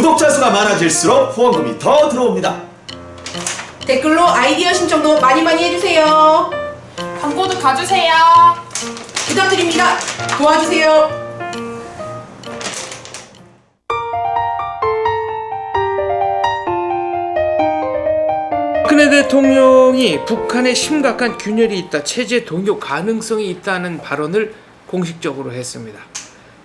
구독자 수가 많아질수록 후원금이 더 들어옵니다. 댓글로 아이디어 신청도 많이 해주세요. 광고도 가주세요. 부탁드립니다. 도와주세요. 박근혜 대통령이 북한에 심각한 균열이 있다, 체제 동요 가능성이 있다는 발언을 공식적으로 했습니다.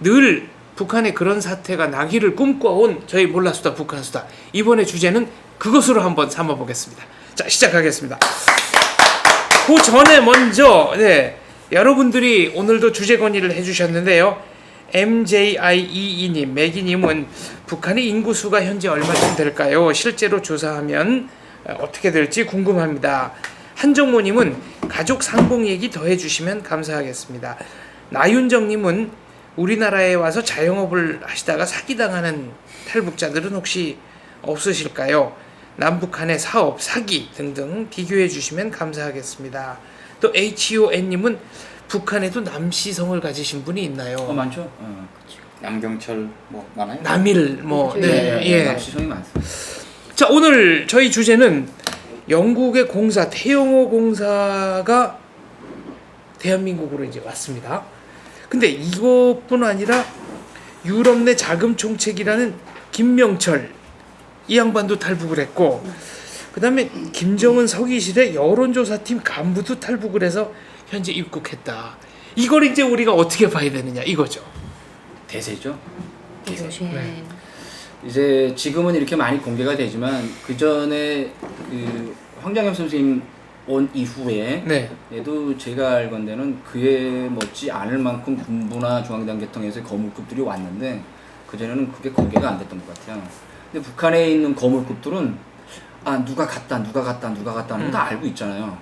늘 북한에 그런 사태가 나기를 꿈꿔온 저희 몰라수다 북한수다. 이번의 주제는 그것으로 한번 삼아보겠습니다. 자, 시작하겠습니다. 그 전에 먼저 여러분들이 오늘도 주제 건의를 해주셨는데요. MJIEE님, 매기님은 북한의 인구수가 현재 얼마쯤 될까요? 실제로 조사하면 어떻게 될지 궁금합니다. 한정모님은 가족 상봉 얘기 더 해주시면 감사하겠습니다. 나윤정님은 우리나라에 와서 자영업을 하시다가 사기당하는 탈북자들은 혹시 없으실까요? 남북한의 사업, 사기 등등 비교해 주시면 감사하겠습니다. 또 HON님은 북한에도 남씨성을 가지신 분이 있나요? 많죠. 남경철 뭐 많아요. 남일 예. 남씨성이 많습니다. 자, 오늘 저희 주제는 영국의 공사 태영호 공사가 대한민국으로 이제 왔습니다. 근데 이것뿐 아니라 유럽 내 자금 총책이라는 김명철 이 양반도 탈북을 했고, 그 다음에 김정은 서기실의 여론조사팀 간부도 탈북을 해서 현재 입국했다. 이걸 이제 우리가 어떻게 봐야 되느냐 이거죠. 대세죠. 네. 이제 지금은 이렇게 많이 공개가 되지만 그 전에 그 황장엽 선생님 온 이후에 얘도 제가 알건대는 그에 못지 않을 만큼 군부나 중앙당계통에서 거물급들이 왔는데 그 전에는 그게 공개가 안 됐던 것 같아요. 근데 북한에 있는 거물급들은 누가 갔다 하는 거 다 알고 있잖아요.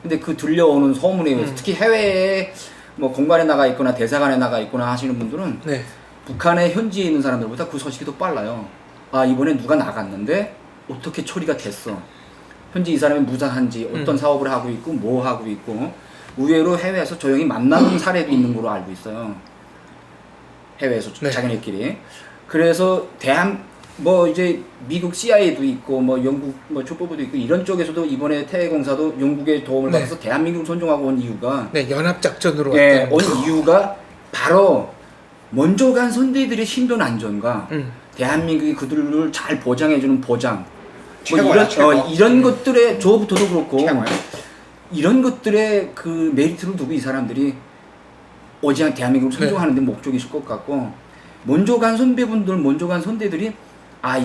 근데 그 들려오는 소문에 의해서 특히 해외에 뭐 공관에 나가 있거나 대사관에 나가 있거나 하시는 분들은 북한의 현지에 있는 사람들보다 그 소식이 더 빨라요. 이번에 누가 나갔는데 어떻게 처리가 됐어. 현재 이 사람이 무사한지, 어떤 사업을 하고 있고 뭐 하고 있고, 의외로 해외에서 조용히 만나는 사례도 있는 걸로 알고 있어요. 해외에서 자기네끼리. 그래서 뭐 이제 미국 CIA도 있고 뭐 영국 뭐 촉법부도 있고 이런 쪽에서도 이번에 태해공사도 영국의 도움을 받아서 대한민국을 선정하고 온 이유가 연합작전으로 왔다. 온 이유가 바로 먼저 간 선대들의 신변 안전과 대한민국이 그들을 잘 보장해주는 보장, 뭐 이런 것들의 저부터도 그렇고 이런 것들의 그 메리트를 두고 이 사람들이 오직 대한민국을 선정하는 데 목적이 있을 것 같고, 먼저 간 선배분들, 먼저 간 선대들이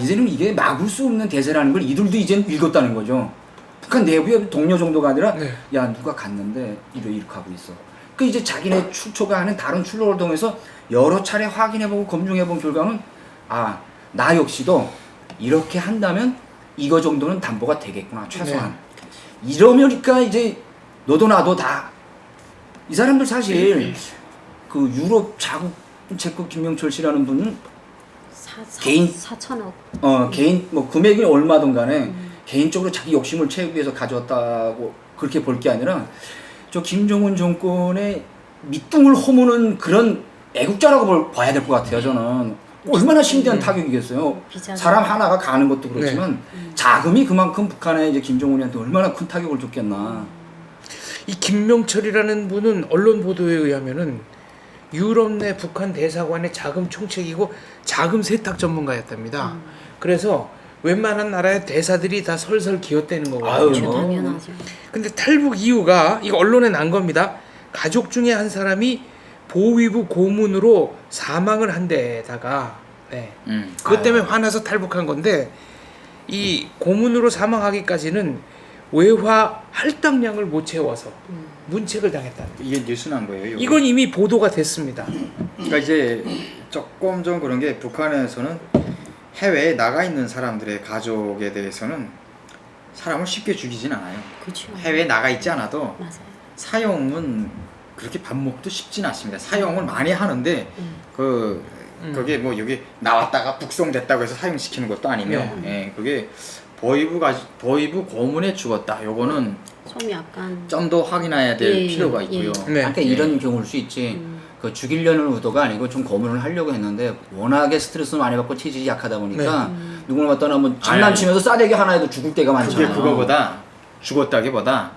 이제는 이게 막을 수 없는 대세라는 걸 이들도 이제는 읽었다는 거죠. 북한 내부의 동료 정도가 아니라 야 누가 갔는데 이렇게 하고 있어. 그 이제 자기네 출처가 하는 다른 출로를 통해서 여러 차례 확인해보고 검증해본 결과는 나 역시도 이렇게 한다면 이거 정도는 담보가 되겠구나 최소한. 이러니까 이제 너도 나도 다 이 사람들 사실 그 유럽 자국 체코 김명철 씨라는 분은 개인 4천억. 개인 뭐 금액이 얼마든 간에 개인적으로 자기 욕심을 채우기 위해서 가져왔다고 그렇게 볼 게 아니라 저 김정은 정권의 밑둥을 허무는 그런 애국자라고 봐야 될 것 같아요. 저는 얼마나 심대한 타격이겠어요. 사람 하나가 가는 것도 그렇지만 자금이 그만큼 북한에 이제 김정은이한테 얼마나 큰 타격을 줬겠나. 이 김명철이라는 분은 언론 보도에 의하면은 유럽 내 북한 대사관의 자금 총책이고 자금 세탁 전문가였답니다. 그래서 웬만한 나라의 대사들이 다 설설 기어대는 거거든요. 당연하죠. 근데 탈북 이유가 이거 언론에 난 겁니다. 가족 중에 한 사람이 보위부 고문으로 사망을 한 데다가 그것 때문에 화나서 탈북한 건데, 이 고문으로 사망하기까지는 외화 할당량을 못 채워서 문책을 당했다. 이게 뉴스 난 거예요. 이건 이미 보도가 됐습니다. 그러니까 이제 조금 좀 그런 게 북한에서는 해외에 나가 있는 사람들의 가족에 대해서는 사람을 쉽게 죽이진 않아요. 그렇죠. 해외에 나가 있지 않아도 맞아요. 사용은 그렇게 밥 먹도 쉽진 않습니다. 사용을 많이 하는데 그게 뭐 여기 나왔다가 북송됐다고 해서 사용시키는 것도 아니며 그게 보위부 고문에 죽었다. 요거는 좀 약간 좀 더 확인해야 될 예, 필요가 예. 있고요. 네. 그러니까 이런 경우일 수 있지. 그 죽이려는 의도가 아니고 좀 고문을 하려고 했는데 워낙에 스트레스 많이 받고 체질이 약하다 보니까 누구나 갖다가 뭐 장난치면서 싸대기 하나 해도 죽을 때가 그게 많잖아요. 그거보다 죽었다기보다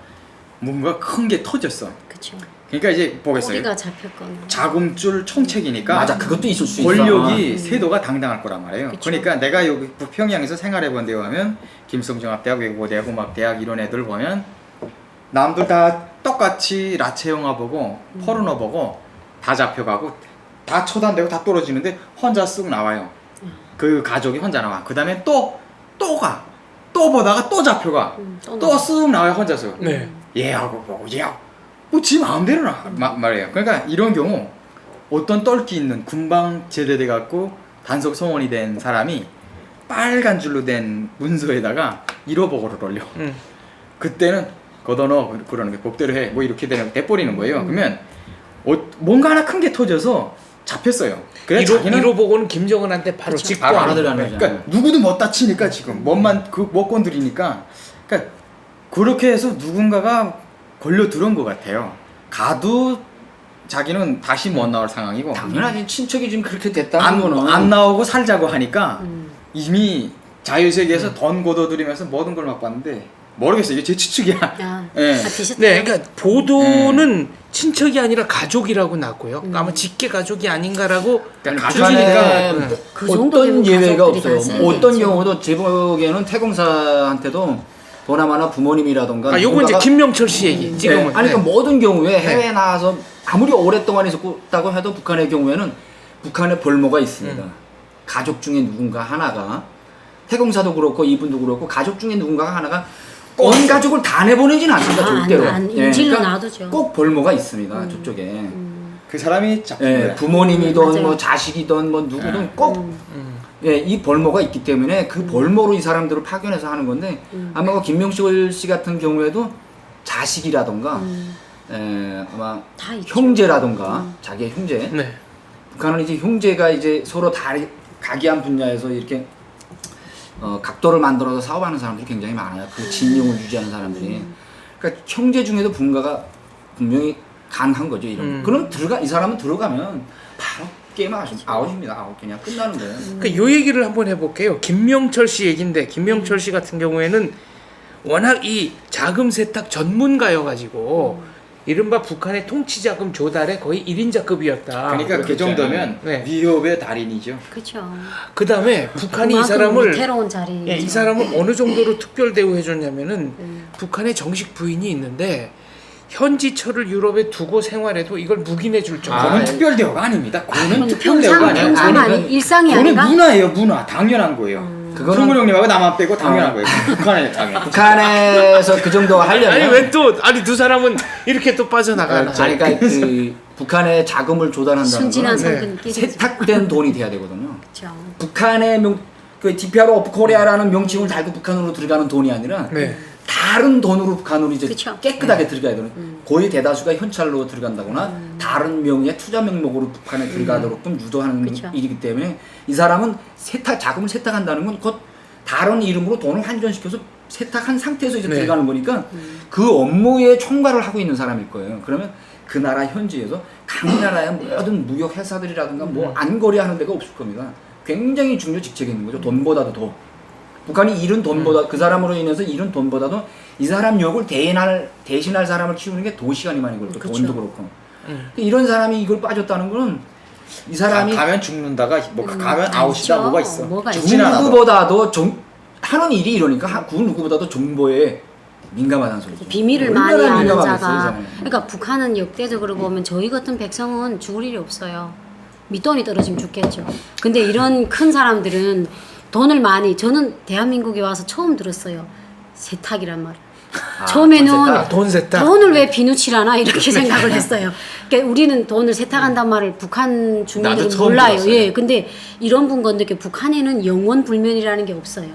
뭔가 큰 게 터졌어. 그쵸. 그러니까 이제 보겠어요. 꼬리가 잡혔거나. 자금줄 총책이니까 맞아, 그것도 있을 수 있어. 권력이 세도가 당당할 거란 말이에요. 그쵸. 그러니까 내가 여기 북평양에서 생활해 본 데 하면 김성정합대학, 외국어대학, 음악대학 이런 애들 보면 남들 다 똑같이 라체 영화 보고 포르노 보고 다 잡혀가고 다 처단되고 다 떨어지는데 혼자 쓱 나와요. 그 가족이 혼자 나와. 그 다음에 또 가. 또 보다가 또 잡혀가. 또 쓱 나와요 혼자서. 네. 얘하고 보고 얘하고 뭐지 마음대로 말이에요. 그러니까 이런 경우 어떤 똘끼 있는 금방 제대돼 갖고 단속 소원이 된 사람이 빨간 줄로 된 문서에다가 1호 보고를 올려. 그때는 걷어넣어 그러는 게 복대로 해. 뭐 이렇게 돼버리는 거예요. 그러면 뭔가 하나 큰 게 터져서 잡혔어요. 그래 자기는 1호 보고는 김정은한테 바로 그쵸. 직구 바로 하는 알아들어가는 거예요. 거잖아요. 그러니까 누구도 못 다치니까 지금 못만 못 건드리니까 그러니까 그렇게 해서 누군가가 걸려 들은 것 같아요. 가도 자기는 다시 못 나올 상황이고 당연하지. 친척이 지금 그렇게 됐다는 거는 안 나오고 살자고 하니까 이미 자유세계에서 돈 걷어들이면서 모든 걸 맛봤는데 모르겠어요. 이게 제 추측이야. 아, 예. 비슷해요. 네, 그러니까 보도는 친척이 아니라 가족이라고 났고요. 아마 직계 가족이 아닌가라고 그러니까 북한에 가족이니까 그 정도 어떤 되면 예외가 가족들이 없어요. 다 어떤 쓰겠죠. 경우도 제 보기에는 태공사한테도 보나마나 부모님이라던가 아, 요건 이제 누군가가- 김명철 씨 얘기. 네, 지금은. 아니 그러니까 모든 경우에 해외에 네. 나와서 아무리 오랫동안 있었다고 해도 북한의 경우에는 북한의 벌모가 있습니다. 가족 중에 누군가 하나가 태공사도 그렇고 이분도 그렇고 가족 중에 누군가 하나가 온 가족을 다 내보내진 않습니다. 절대로. 안 예, 인질로 그러니까 놔두죠. 꼭 벌모가 있습니다. 저쪽에. 그 사람이 잡힌 예, 거야. 부모님이든 맞아요. 뭐 자식이든 뭐 누구든 꼭 예, 이 벌모가 있기 때문에 그 벌모로 이 사람들을 파견해서 하는 건데 아마 그 김명철 씨 같은 경우에도 자식이라던가 아마 다 있죠. 형제라던가 자기의 형제 네. 북한은 이제 형제가 이제 서로 각이한 분야에서 이렇게 각도를 만들어서 사업하는 사람들이 굉장히 많아요. 그 진영을 유지하는 사람들이. 그러니까 형제 중에도 분가가 분명히 가능한 거죠. 이런. 그럼 이 사람은 들어가면 바로 게임 아웃입니다. 아웃 그냥 끝나는 거예요. 그러니까 요 얘기를 한번 해볼게요. 김명철 씨 얘기인데 김명철 씨 같은 경우에는 워낙 이 자금 세탁 전문가여가지고 이른바 북한의 통치자금 조달의 거의 1인자급이었다. 그러니까 그 정도면 네. 위협의 달인이죠. 그렇죠. 그 다음에 북한이 이 그만큼 사람을 위태로운 자리. 예, 이 사람을 어느 정도로 특별 대우해줬냐면은 북한의 정식 부인이 있는데 현지처를 유럽에 두고 생활해도 이걸 묵인해줄 정도. 그거는 특별 대우가 아닙니다. 그거는 그건 특별 대우가 아니에요. 평상 아니, 아니 일상이 그거는 아닌가? 문화예요. 문화. 당연한 거예요. 그거는- 성근 형님하고 나만 빼고 당연한 거예요. 북한에 당연. 북한에서 그 정도가 하려면 아니 왜 또 아니 두 사람은 이렇게 또 빠져나가나? 아니 그러니까 그 북한의 자금을 조달한다는 순진한 거는 성근 끼리. 세탁된 돈이 돼야 되거든요. 그렇죠. 북한의 그 DPR 오브 코리아라는 명칭을 달고 북한으로 들어가는 돈이 아니라 네. 다른 돈으로 북한으로 이제 그쵸. 깨끗하게 들어가야 되는 거의 대다수가 현찰로 들어간다거나 다른 명의의 투자 명목으로 북한에 들어가도록끔 유도하는 그쵸. 일이기 때문에 이 사람은 자금을 세탁한다는 건 곧 다른 이름으로 돈을 환전시켜서 세탁한 상태에서 이제 네. 들어가는 거니까 그 업무의 총괄을 하고 있는 사람일 거예요. 그러면 그 나라 현지에서 각 나라의 모든 무역 회사들이라든가 뭐 안거래하는 데가 없을 겁니다. 굉장히 중요 직책이 있는 거죠. 돈보다도 더. 북한이 잃은 돈보다 그 사람으로 인해서 잃은 돈보다도 이 사람 욕을 대신할 사람을 키우는 게 더 시간이 많이 걸리고 그쵸. 돈도 그렇고 이런 사람이 이걸 빠졌다는 거는 이 사람이 가면 죽는다가 뭐 가면 아웃이다 있죠. 뭐가 있어. 뭐가 그 죽진 않아도. 누구보다도 하는 일이 이러니까 그 누구보다도 정보에 민감하다는 소리죠. 비밀을 얼마나 많이 아는 민감하겠어요, 이 자가. 사람은. 그러니까 북한은 역대적으로 보면 저희 같은 백성은 죽을 일이 없어요. 밑돈이 떨어지면 죽겠죠. 근데 이런 큰 사람들은 돈을 많이, 저는 대한민국에 와서 처음 들었어요. 세탁이란 말. 처음에는 돈 세탁. 돈을 왜 비누칠하나 이렇게 생각을 했어요. 그러니까 우리는 돈을 세탁한단 말을 북한 나도 주민들은 처음 몰라요. 들었어요. 예, 근데 이런 분 건데 북한에는 영원 불면이라는 게 없어요.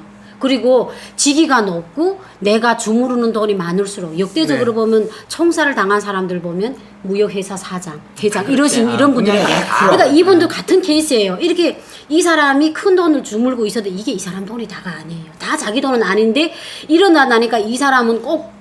그리고 직위가 높고 내가 주무르는 돈이 많을수록 역대적으로 네. 보면 총살을 당한 사람들 보면 무역회사 사장, 회장 그렇지. 이런 분들이 그러니까 이분도 같은 케이스예요. 이렇게 이 사람이 큰 돈을 주물고 있어도 이게 이 사람 돈이 다가 아니에요. 다 자기 돈은 아닌데 일어나니까 이 사람은 꼭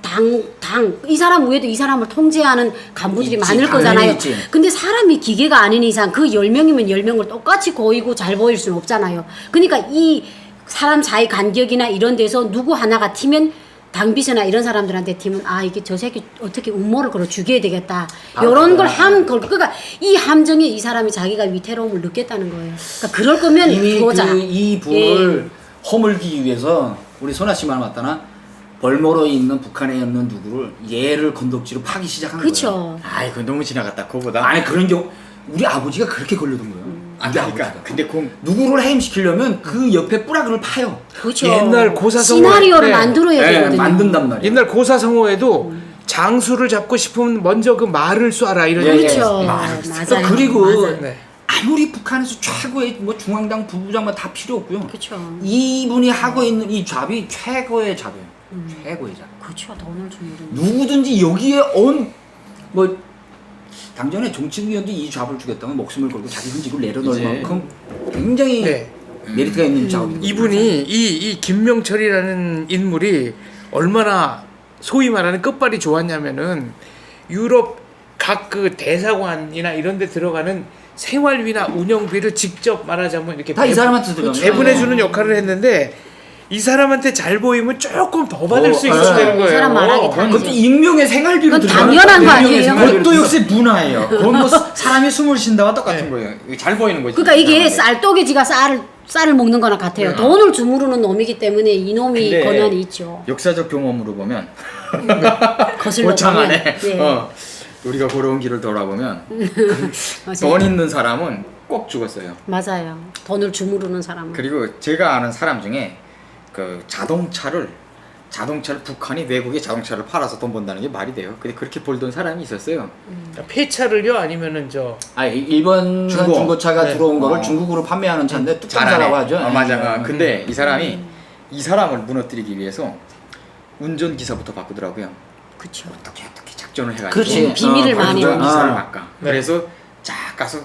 이 사람 외에도 이 사람을 통제하는 간부들이 있지, 많을 당연히 거잖아요. 있지. 근데 사람이 기계가 아닌 이상 그 10명이면 10명을 똑같이 고이고 잘 보일 수는 없잖아요. 그러니까 이 사람 사이 간격이나 이런 데서 누구 하나가 튀면 당비서나 이런 사람들한테 튀면 아 이게 저 새끼 어떻게 음모를 걸어 죽여야 되겠다. 요런 걸 그러니까 이 함정에 이 사람이 자기가 위태로움을 느꼈다는 거예요. 그러니까 그럴 거면 이미 보자. 이 부를 허물기 위해서 우리 선아 씨만 맞다나 벌모로 있는 북한에 있는 누구를 얘를 건덕지로 파기 시작한 거예요. 그렇죠. 아이 그 너무 지나갔다. 그거보다. 아니 그런 경우 우리 아버지가 그렇게 걸려든 거예요. 아, 우리 그러니까 아버지가. 근데 그 누구를 해임시키려면 그 옆에 뿌라그를 파요. 그렇죠. 옛날 고사성어 시나리오를 네. 만들어야 네, 되거든요. 만든단 말이에요. 옛날 고사성어에도 장수를 잡고 싶으면 먼저 그 말을 쏴라 이런 예, 예. 그렇죠. 맞아요. 맞아요. 그리고 맞아요. 네. 아무리 북한에서 최고의 뭐 중앙당 부부장만 다 필요 없고요. 그렇죠. 이분이 하고 있는 이 잡이 최고의 잡이에요. 최고의 잡. 그렇죠. 돈을 주는. 누구든지 여기에 뭐 당전에 정치위원도 이 잡을 주겠다면 목숨을 걸고 자기 흔적을 내려놓을 이제- 만큼 굉장히 네. 메리트가 있는 작업입니다. 이분이 이 김명철이라는 인물이 얼마나 소위 말하는 끝발이 좋았냐면은 유럽 각 그 대사관이나 이런 데 들어가는 생활비나 운영비를 직접 말하자면 이렇게 다 이 사람한테 들어가는 배분해주는 역할을 했는데 이 사람한테 잘 보이면 조금 더 받을 수 있어야 되는 거예요. 이 사람 말하기 다 그것도 익명의 생활비로 그건 들어가는 당연한 거 익명의 아니에요? 생활비로 그것도 들어가는 역시 문화예요. 그건 뭐 사람이 숨을 쉰다와 똑같은 거예요. 이거 잘 보이는 거지. 그러니까 이게 사람한테. 쌀떡이지가 쌀을 먹는 거나 같아요. 돈을 주무르는 놈이기 때문에 이놈이 근데 권한이 있죠. 역사적 경험으로 보면 거슬러 고창 보면. 안에 예. 우리가 걸어온 길을 돌아보면 맞아요. 돈 있는 사람은 꼭 죽었어요. 맞아요. 돈을 주무르는 사람은. 그리고 제가 아는 사람 중에 그 자동차를 북한이 외국에 자동차를 팔아서 돈 번다는 게 말이 돼요. 근데 그렇게 벌던 사람이 있었어요. 폐차를요 아니면은 저 일본 중고차가 네. 들어온 거를 어. 중국으로 판매하는 차인데 잘하네. 뚝장사라고 하죠. 맞아. 근데 이 사람이 이 사람을 무너뜨리기 위해서 운전 기사부터 바꾸더라고요. 그렇죠. 어떻게 작전을 해가지고 그렇지. 비밀을 많이 운전 기사를 아. 바꿔. 네. 그래서 쫙 가서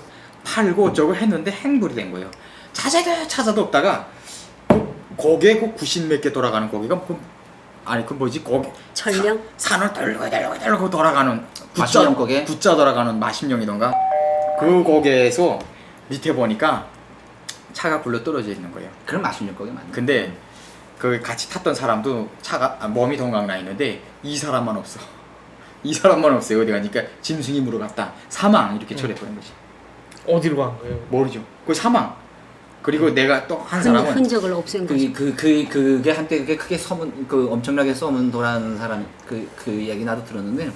팔고 어쩌고 했는데 행불이 된 거예요. 찾아도 없다가 거기에 그 90몇 개 돌아가는 거기가 거기 천령? 산을 떨고 돌아가는 마십령 거기에? 붙자 돌아가는 마십령이던가 그 거기에서 밑에 보니까 차가 굴러 떨어져 있는 거예요. 그럼 마십령 거기 맞네. 근데 그 같이 탔던 사람도 몸이 동강나 있는데 이 사람만 없어. 이 사람만 없어요. 어디 가니까 짐승이 물어갔다. 사망 이렇게 처리해버린 거지. 어디로 간 거예요? 모르죠. 그 사망. 그리고 내가 또 한 사람은 흔적을 없앤 거죠. 그게 한때 그게 크게 엄청나게 소문 돌아는 사람 그 얘기 나도 들었는데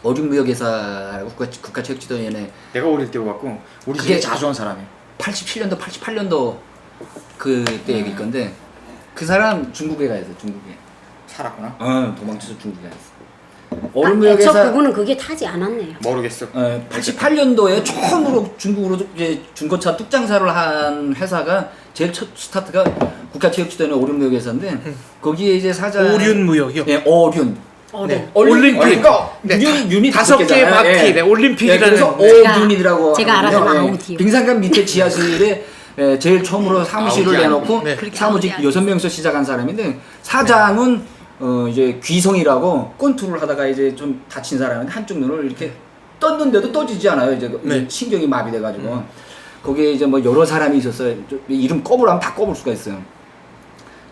어중무역회사라고 국가체육지도위원회 내가 어릴 때 와갖고 우리 그게 집에 자주 온 사람이에요. 87년도 88년도 그때 얘기일 건데 그 사람 중국에 가 있어. 중국에. 살았구나. 도망쳐서 중국에 가 있어. 저 어른무역회사 부분은 그게 타지 않았네요. 모르겠어. 88년도에 처음으로 중국으로 이제 중고차 뚝장사를 한 회사가 제일 첫 스타트가 국가체육지도위원회 오륜무역회사인데 거기에 이제 사장 오륜무역이요? 예, 어륜. 어른. 올림픽. 그러니까 네, 유닛 5개의 바퀴, 네, 올림픽이라는. 그래서 제가- 어륜이라고 제가 하거든요. 알아서 예. 아우디오. 빙산강 밑에 지하실에 제일 처음으로 사무실을 아우디 내놓고 네. 사무직 아우디 6명에서 시작한 사람인데 사장은 이제 귀성이라고 권투를 하다가 이제 좀 다친 사람인데 한쪽 눈을 이렇게 떴는데도 떠지지 않아요. 이제 네. 신경이 마비돼가지고 거기에 이제 뭐 여러 사람이 있었어요. 이름 꼽으라면 다 꼽을 수가 있어요.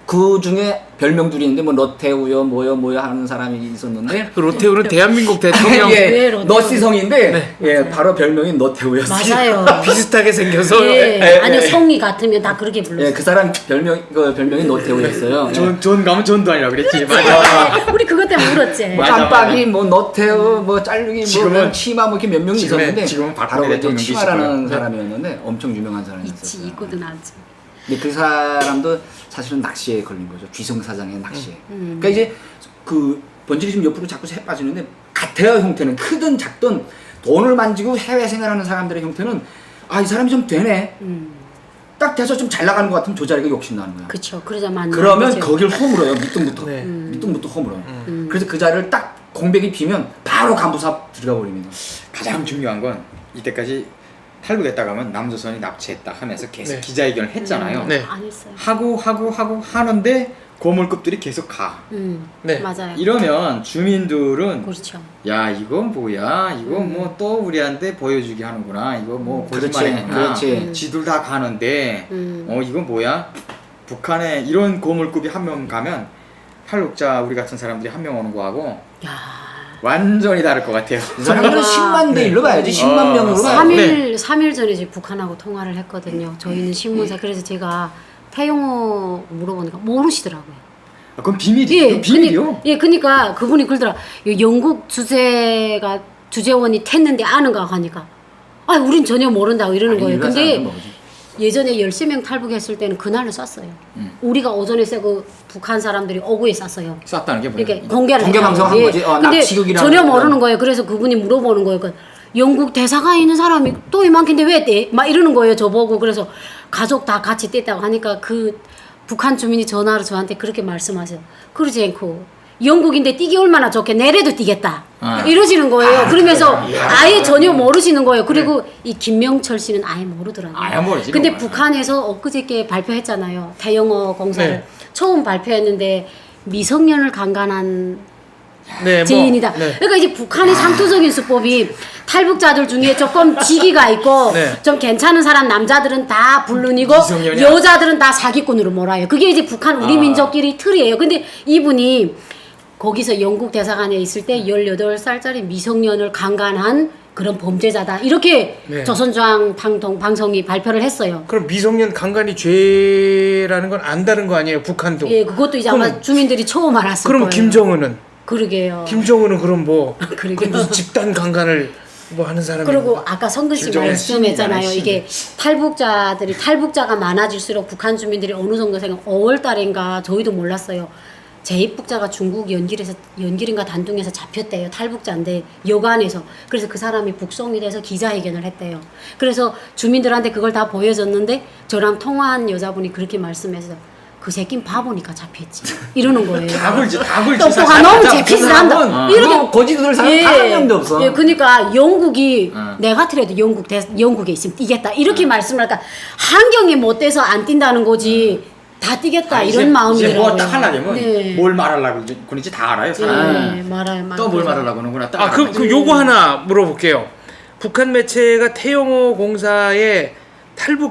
그 중에 별명들이 있는데 뭐 너태우요 뭐요 하는 사람이 있었는데 그 로테우는 대한민국 대통령 예, 로테우. 너시성인데 네. 예, 바로 별명이 너태우였어요. 맞아요. 비슷하게 생겨서 예. 아니요 성이 같으면 다 그렇게 불렀어요. 예, 그 사람 별명이 너태우였어요. 존 가면 존도 아니라 그랬지. 맞아. 우리 그것 때문에 울었지. 뭐 맞아, 깜빡이, 뭐 너태우, 뭐 짤르기, 뭐 치마 뭐 이렇게 몇 명이 있었는데 지금은 바로 박근혜 이제 대통령 치마라는 계시고요. 사람이었는데 엄청 유명한 있지 사람이었어요. 있거든 아직. 근데 그 사람도 사실은 낚시에 걸린 거죠. 귀성 사장의 낚시에. 그러니까 이제 그 번지리 좀 옆으로 자꾸 새 빠지는데 같아요. 형태는 크든 작든 돈을 만지고 해외 생활하는 사람들의 형태는 이 사람이 좀 되네. 딱 돼서 좀 잘 나가는 것 같으면 저 자리가 욕심나는 거야. 그쵸. 그러자만 그러면 거죠. 거길 허물어요. 밑둥부터. 네. 밑둥부터 허물어요. 그래서 그 자리를 딱 공백이 비면 바로 간부사 들어가 버립니다. 가장 중요한 건 이때까지 탈북했다가 하면 남조선이 납치했다 하면서 계속 네. 기자회견을 했잖아요. 네. 안 했어요. 하고 하는데 고물급들이 계속 가. 네. 맞아요. 이러면 주민들은 그렇죠. 야 이건 뭐야 이거 뭐 또 우리한테 보여주기 하는구나 이거 뭐 그렇지, 거짓말이구나 그렇지. 지들 다 가는데 이건 뭐야 북한에 이런 고물급이 한 명 가면 탈북자 우리 같은 사람들이 한 명 오는 거하고 야. 완전히 다를 것 같아요. 이 사람들은 10만 대 1로 봐야지. 10만 명으로 봐야지. 3일 전에 이제 북한하고 통화를 했거든요. 저희는 신문사. 그래서 제가 태영호 물어보니까 모르시더라고요. 그건 비밀이 예, 비밀이요. 예, 그러니까 그분이 그러더라. 영국 주재원이 텄는데 아는가 하니까 아, 우린 전혀 모른다고 이러는 아니, 거예요. 일반 근데 사람들은 모르지. 예전에 13명 탈북했을 때는 그날을 쐈어요. 우리가 오전에 쐬고 북한 사람들이 오후에 쐈어요. 쐈다는 게 뭐야? 이렇게 공개를 공개 했다고. 방송한 거지. 근데 납치극이라는 전혀 거는. 모르는 거예요. 그래서 그분이 물어보는 거예요. 그 영국 대사관에 있는 사람이 또 이만큼인데 왜 떼? 막 이러는 거예요. 저보고. 그래서 가족 다 같이 뗐다고 하니까 그 북한 주민이 전화로 저한테 그렇게 말씀하세요. 그러지 않고 영국인데 뛰기 얼마나 좋게 내래도 뛰겠다. 이러시는 거예요. 그러면서 아예 전혀 모르시는 거예요. 그리고 이 김명철 씨는 아예 모르더라고요. 아예 모르지, 근데 그건. 북한에서 엊그저께 발표했잖아요. 태영어 공사를 네. 처음 발표했는데 미성년을 강간한 네, 뭐, 죄인이다. 네. 그러니까 이제 북한의 상투적인 수법이 탈북자들 중에 조금 지기가 있고 네. 좀 괜찮은 사람 남자들은 다 불륜이고 미성년이야. 여자들은 다 사기꾼으로 몰아요. 그게 이제 북한 우리 민족끼리 틀이에요. 근데 이분이 거기서 영국 대사관에 있을 때 18살짜리 미성년을 강간한 그런 범죄자다. 이렇게 네. 조선중앙 방송이 발표를 했어요. 그럼 미성년 강간이 죄라는 건 안다는 거 아니에요? 북한도. 예, 그것도 이제 아마 그럼- 주민들이 처음 알았을 그러면 거예요. 김정은은 그러게요. 김정은은 그럼 뭐 그러게요. 그 무슨 집단 강간을 뭐 하는 사람이 그리고 아까 성근 씨 김정은 말씀했잖아요. 신이잖아요, 이게 탈북자가 많아질수록 북한 주민들이 어느 정도 생각 5월 달인가 저희도 몰랐어요. 제2북자가 중국 연길인가 단둥에서 잡혔대요. 탈북자인데 여관에서. 그래서 그 사람이 북송이 돼서 기자회견을 했대요. 그래서 주민들한테 그걸 다 보여줬는데 저랑 통화한 여자분이 그렇게 말씀해서 그 새끼는 바보니까 잡혔지. 이러는 거예요. 다 굴지 똑똑한 너무 제피스 한다. 이렇게 거짓을 사람 한 명도 없어. 예, 그러니까 영국이 어. 내 같으래도 영국에 있으면 뛰겠다. 이렇게 말씀을 하니까 환경이 못 돼서 안 뛴다는 거지. 다 뛰겠다 이런 마음이더라고요. 이제 뭐딱 하려면 네. 뭘 말하려고 그런지 다 알아요. 사람이. 네, 말아요. 또 뭘 말하려고 하는구나. 딱 그 알아요. 요거 하나 물어볼게요. 북한 매체가 태영호 공사의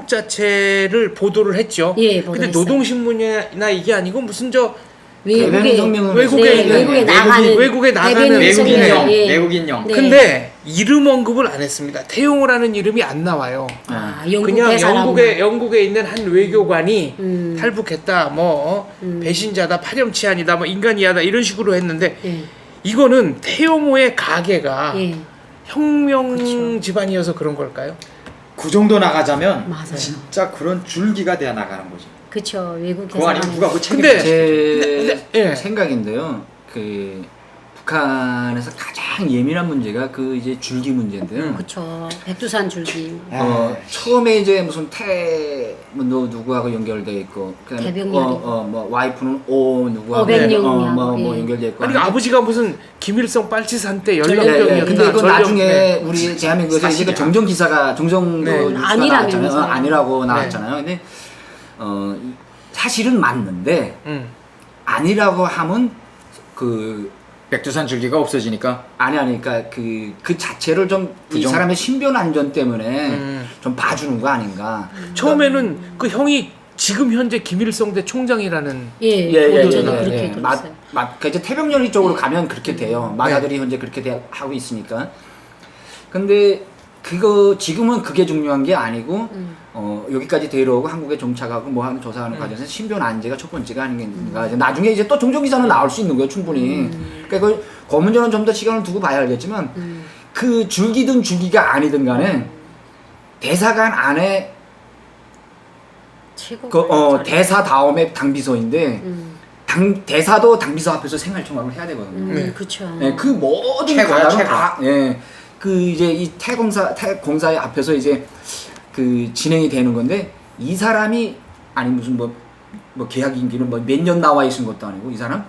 탈북자체를 보도를 했죠. 예, 근데 보도했어요. 노동신문이나 이게 아니고 무슨 저 외국에 성명은 외국에 있는 외국에 나가는 외국에 나가는 대변인 외국인용, 성명, 예. 외국인용. 네. 근데 이름 언급을 안 했습니다. 태용호라는 이름이 안 나와요. 아, 영국 그냥 대사라고. 영국에 있는 한 외교관이 음. 탈북했다, 뭐 배신자다, 파렴치한이다, 뭐 인간이하다 이런 식으로 했는데 예. 이거는 태용호의 가게가 예. 혁명 그렇죠. 집안이어서 그런 걸까요? 그 정도 나가자면 맞아요. 진짜 그런 줄기가 돼야 나가는 거지. 그렇죠. 외국 그거 아니면 대사관. 누가 그 책임 근데- 제 예. 생각인데요. 그 북한에서 가장 예민한 문제가 그 이제 줄기 문제인데요. 그렇죠. 백두산 줄기. 처음에 이제 무슨 뭐 누구하고 연결돼 있고, 그다음에 대병렬이. 뭐 와이프는 오 누구하고 오백룡이하고, 뭐 예. 연결돼 있고. 아니 아버지가 무슨 김일성 빨치산 때 예, 연령병이었다. 근데 그 나중에 네. 우리 대한민국에서 이제 사실이야. 그 정정 기사가 정정 네. 그 뉴스가 아니라면서. 나왔잖아요. 아니라고 나왔잖아요. 근데 사실은 맞는데 아니라고 하면 그 백두산 줄기가 없어지니까 그러니까 그 자체를 좀 이 부정- 사람의 신변 안전 때문에 좀 봐주는 거 아닌가. 처음에는 그 형이 지금 현재 김일성 대 총장이라는 보도전에 그렇게 예. 들었어요. 그 이제 태평양이 쪽으로 가면 그렇게 돼요. 마다들이 현재 그렇게 하고 있으니까. 근데 그거 지금은 그게 중요한 게 아니고 여기까지 데려오고 한국에 정착하고 뭐 하는 조사하는 과정에서 신변 안제가 첫 번째가 아닌가. 나중에 이제 또 종종 기사는 나올 수 있는 거예요, 충분히. 그러니까 그 검은전은 좀 더 시간을 두고 봐야 알겠지만 그 줄기든 줄기가 아니든 간에 대사관 안에 최고. 대사 다음에 당비서인데 대사도 당비서 앞에서 생활청각을 해야 되거든요. 그렇죠. 네, 그 모든 최고야, 과정은 최고. 다, 그 이제 이 태공사의 앞에서 이제 그 진행이 되는 건데 이 사람이 아니 무슨 뭐 계약 임기는 뭐 몇 년 나와 있은 것도 아니고 이 사람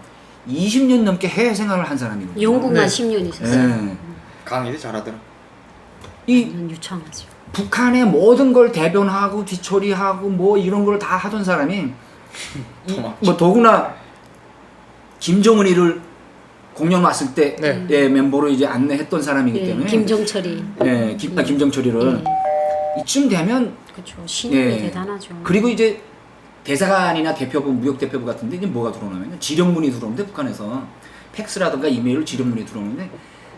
20년 넘게 해외 생활을 한 사람이거든요. 영국만 네. 10년 있었어요. 네. 강의도 잘하더라. 이 완전 유창하죠. 북한의 모든 걸 대변하고 뒤처리하고 뭐 이런 걸 다 하던 사람이 뭐 더구나 김정은이를 공연 왔을 때 네. 예, 멤버로 이제 안내했던 사람이기 예, 때문에 김정철이. 예, 김정철이를 이쯤 되면 그렇죠. 신임이 예. 대단하죠. 그리고 이제 대사관이나 대표부, 무역 대표부 같은데 이제 뭐가 들어오냐면 지령문이 들어오는데 북한에서 팩스라든가 이메일 지령문이 들어오는데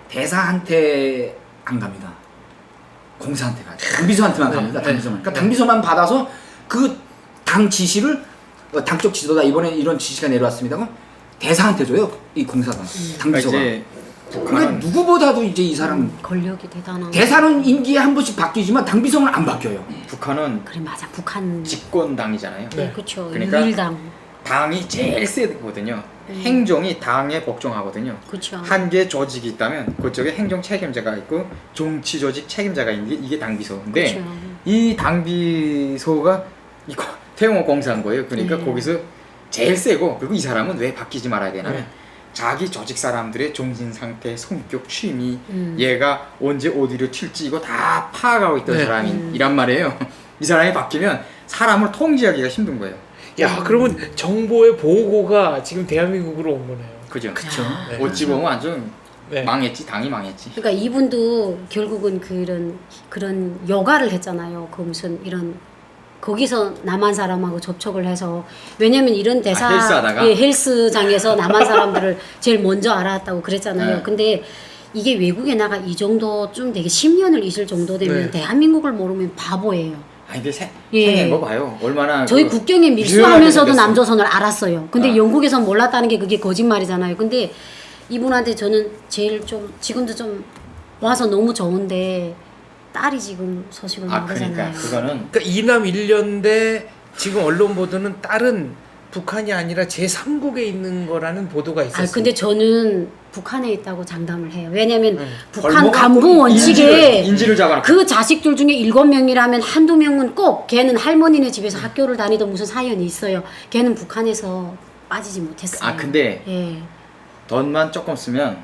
대사한테 안 갑니다. 공사한테 가요. 당비서한테만 갑니다. 당비서만. 그러니까 당비서만 받아서 그 당 지시를 당적 지도다 이번에 이런 지시가 내려왔습니다. 그럼 대사한테 줘요. 이 공사가 그러니까 당비서가. 이제 그러니까 북한은 누구보다도 이제 이 사람 권력이 대단한. 대사는 임기에 한 번씩 바뀌지만 당비서는 안 바뀌어요. 북한은 그래 맞아. 북한. 집권당이잖아요. 네, 그렇죠. 그러니까 유일당. 당이 제일 세거든요. 행정이 당에 복종하거든요. 그렇죠. 한 개 조직이 있다면 그쪽에 행정 책임자가 있고 정치 조직 책임자가 있는 게 이게 당비서인데 그렇죠. 이 당비서가 이거 태영호 공사한 거예요. 그러니까 네. 거기서 제일 세고 그리고 이 사람은 왜 바뀌지 말아야 되냐면 자기 조직 사람들의 정신 상태, 성격, 취미, 얘가 언제 어디를 튈지 이거 다 파악하고 있던 사람이란 말이에요. 이 사람이 바뀌면 사람을 통제하기가 힘든 거예요. 야, 그러면 정보의 보고가 지금 대한민국으로 온 거네요. 그죠? 그렇죠. 네. 어찌 보면 완전 네. 망했지, 당이 망했지. 그러니까 이분도 결국은 그런 여가를 했잖아요. 그 무슨 이런 거기서 남한 사람하고 접촉을 해서 왜냐면 이런 대사 헬스하다가? 예, 헬스장에서 남한 사람들을 제일 먼저 알았다고 그랬잖아요. 네. 근데 이게 외국에 나가 이 정도 좀 되게 10년을 있을 정도 되면 네. 대한민국을 모르면 바보예요. 아니 근데 예. 생긴 거 봐요. 얼마나 저희 그 국경에 유연하게 밀수하면서도 생겼어. 남조선을 알았어요. 근데 아. 영국에선 몰랐다는 게 그게 거짓말이잖아요. 근데 이분한테 저는 제일 좀 지금도 좀 와서 너무 좋은데 딸이 지금 소식을 아 모르잖아요. 그러니까 그거는 그러니까 이남 일녀인데 지금 언론 보도는 딸은 북한이 아니라 제3국에 있는 거라는 보도가 있었어요. 아 근데 저는 북한에 있다고 장담을 해요. 왜냐면 북한 벌목 간부 갖고 원칙에 인지를 잡아놨고 그 자식들 중에 7명이라면 한두 명은 꼭 걔는 할머니네 집에서 학교를 다니던 무슨 사연이 있어요. 걔는 북한에서 빠지지 못했어요. 아 근데 예. 돈만 조금 쓰면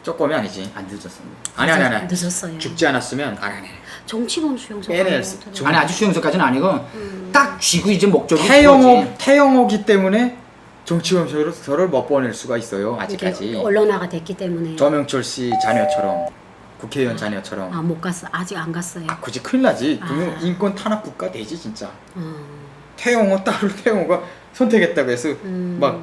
조금이 아니지. 안 늦었습니다. 아니 늦었어요. 죽지 않았으면 아니 정치범 수용소 빼낼 아니 아주 수용소까지는 아니고 딱 쥐고 이제 목적이 태영호기 때문에 정치범서를 못 보낼 수가 있어요. 아직까지. 이게 언론화가 됐기 때문에 조명철 씨 자녀처럼 국회의원 자녀처럼 아 못 갔어. 아직 안 갔어요. 굳이 큰일 나지. 아. 그러면 인권 탄압 국가 되지 진짜. 어. 태영호 딸을 태영호가 선택했다고 해서 음. 막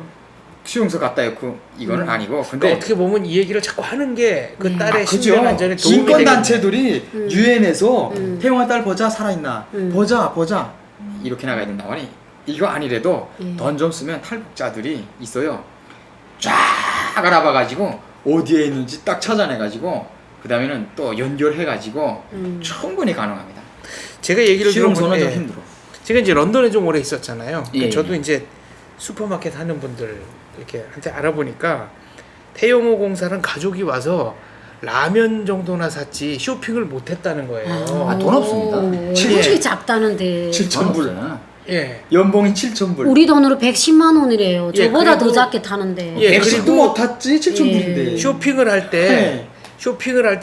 수용소 갔다 했고 이거는 아니고 그러니까 근데 어떻게 보면 이 얘기를 자꾸 하는 게 그 네. 딸의 그죠. 신변 안전에 도움이 인권 되겠네. 단체들이 유엔에서 음. 태영호 딸 보자 살아있나 음. 보자 이렇게 나가야 된다고 하니 이거 아니래도 예. 돈 좀 쓰면 탈북자들이 있어요. 쫙 알아봐가지고 어디에 있는지 딱 찾아내가지고 그 다음에는 또 연결해가지고 충분히 가능합니다. 제가 얘기를 수용소는 좀 들어보니 힘들어. 제가 이제 런던에 좀 오래 있었잖아요. 예, 저도 예. 이제 슈퍼마켓 하는 분들 이렇게 한테 알아보니까 태영호 공사는 가족이 와서 라면 정도나 샀지 쇼핑을 못 했다는 거예요. 아, 돈 없습니다. 솔직히 예. 작다는데 7,000불. 예. 연봉이 7,000불. 우리 돈으로 110만 원이래요. 예, 저보다 더 그리고- 작게 타는데. 예, 백식도 그리고- 못 탔지 7,000불인데. 쇼핑을 할 때 네.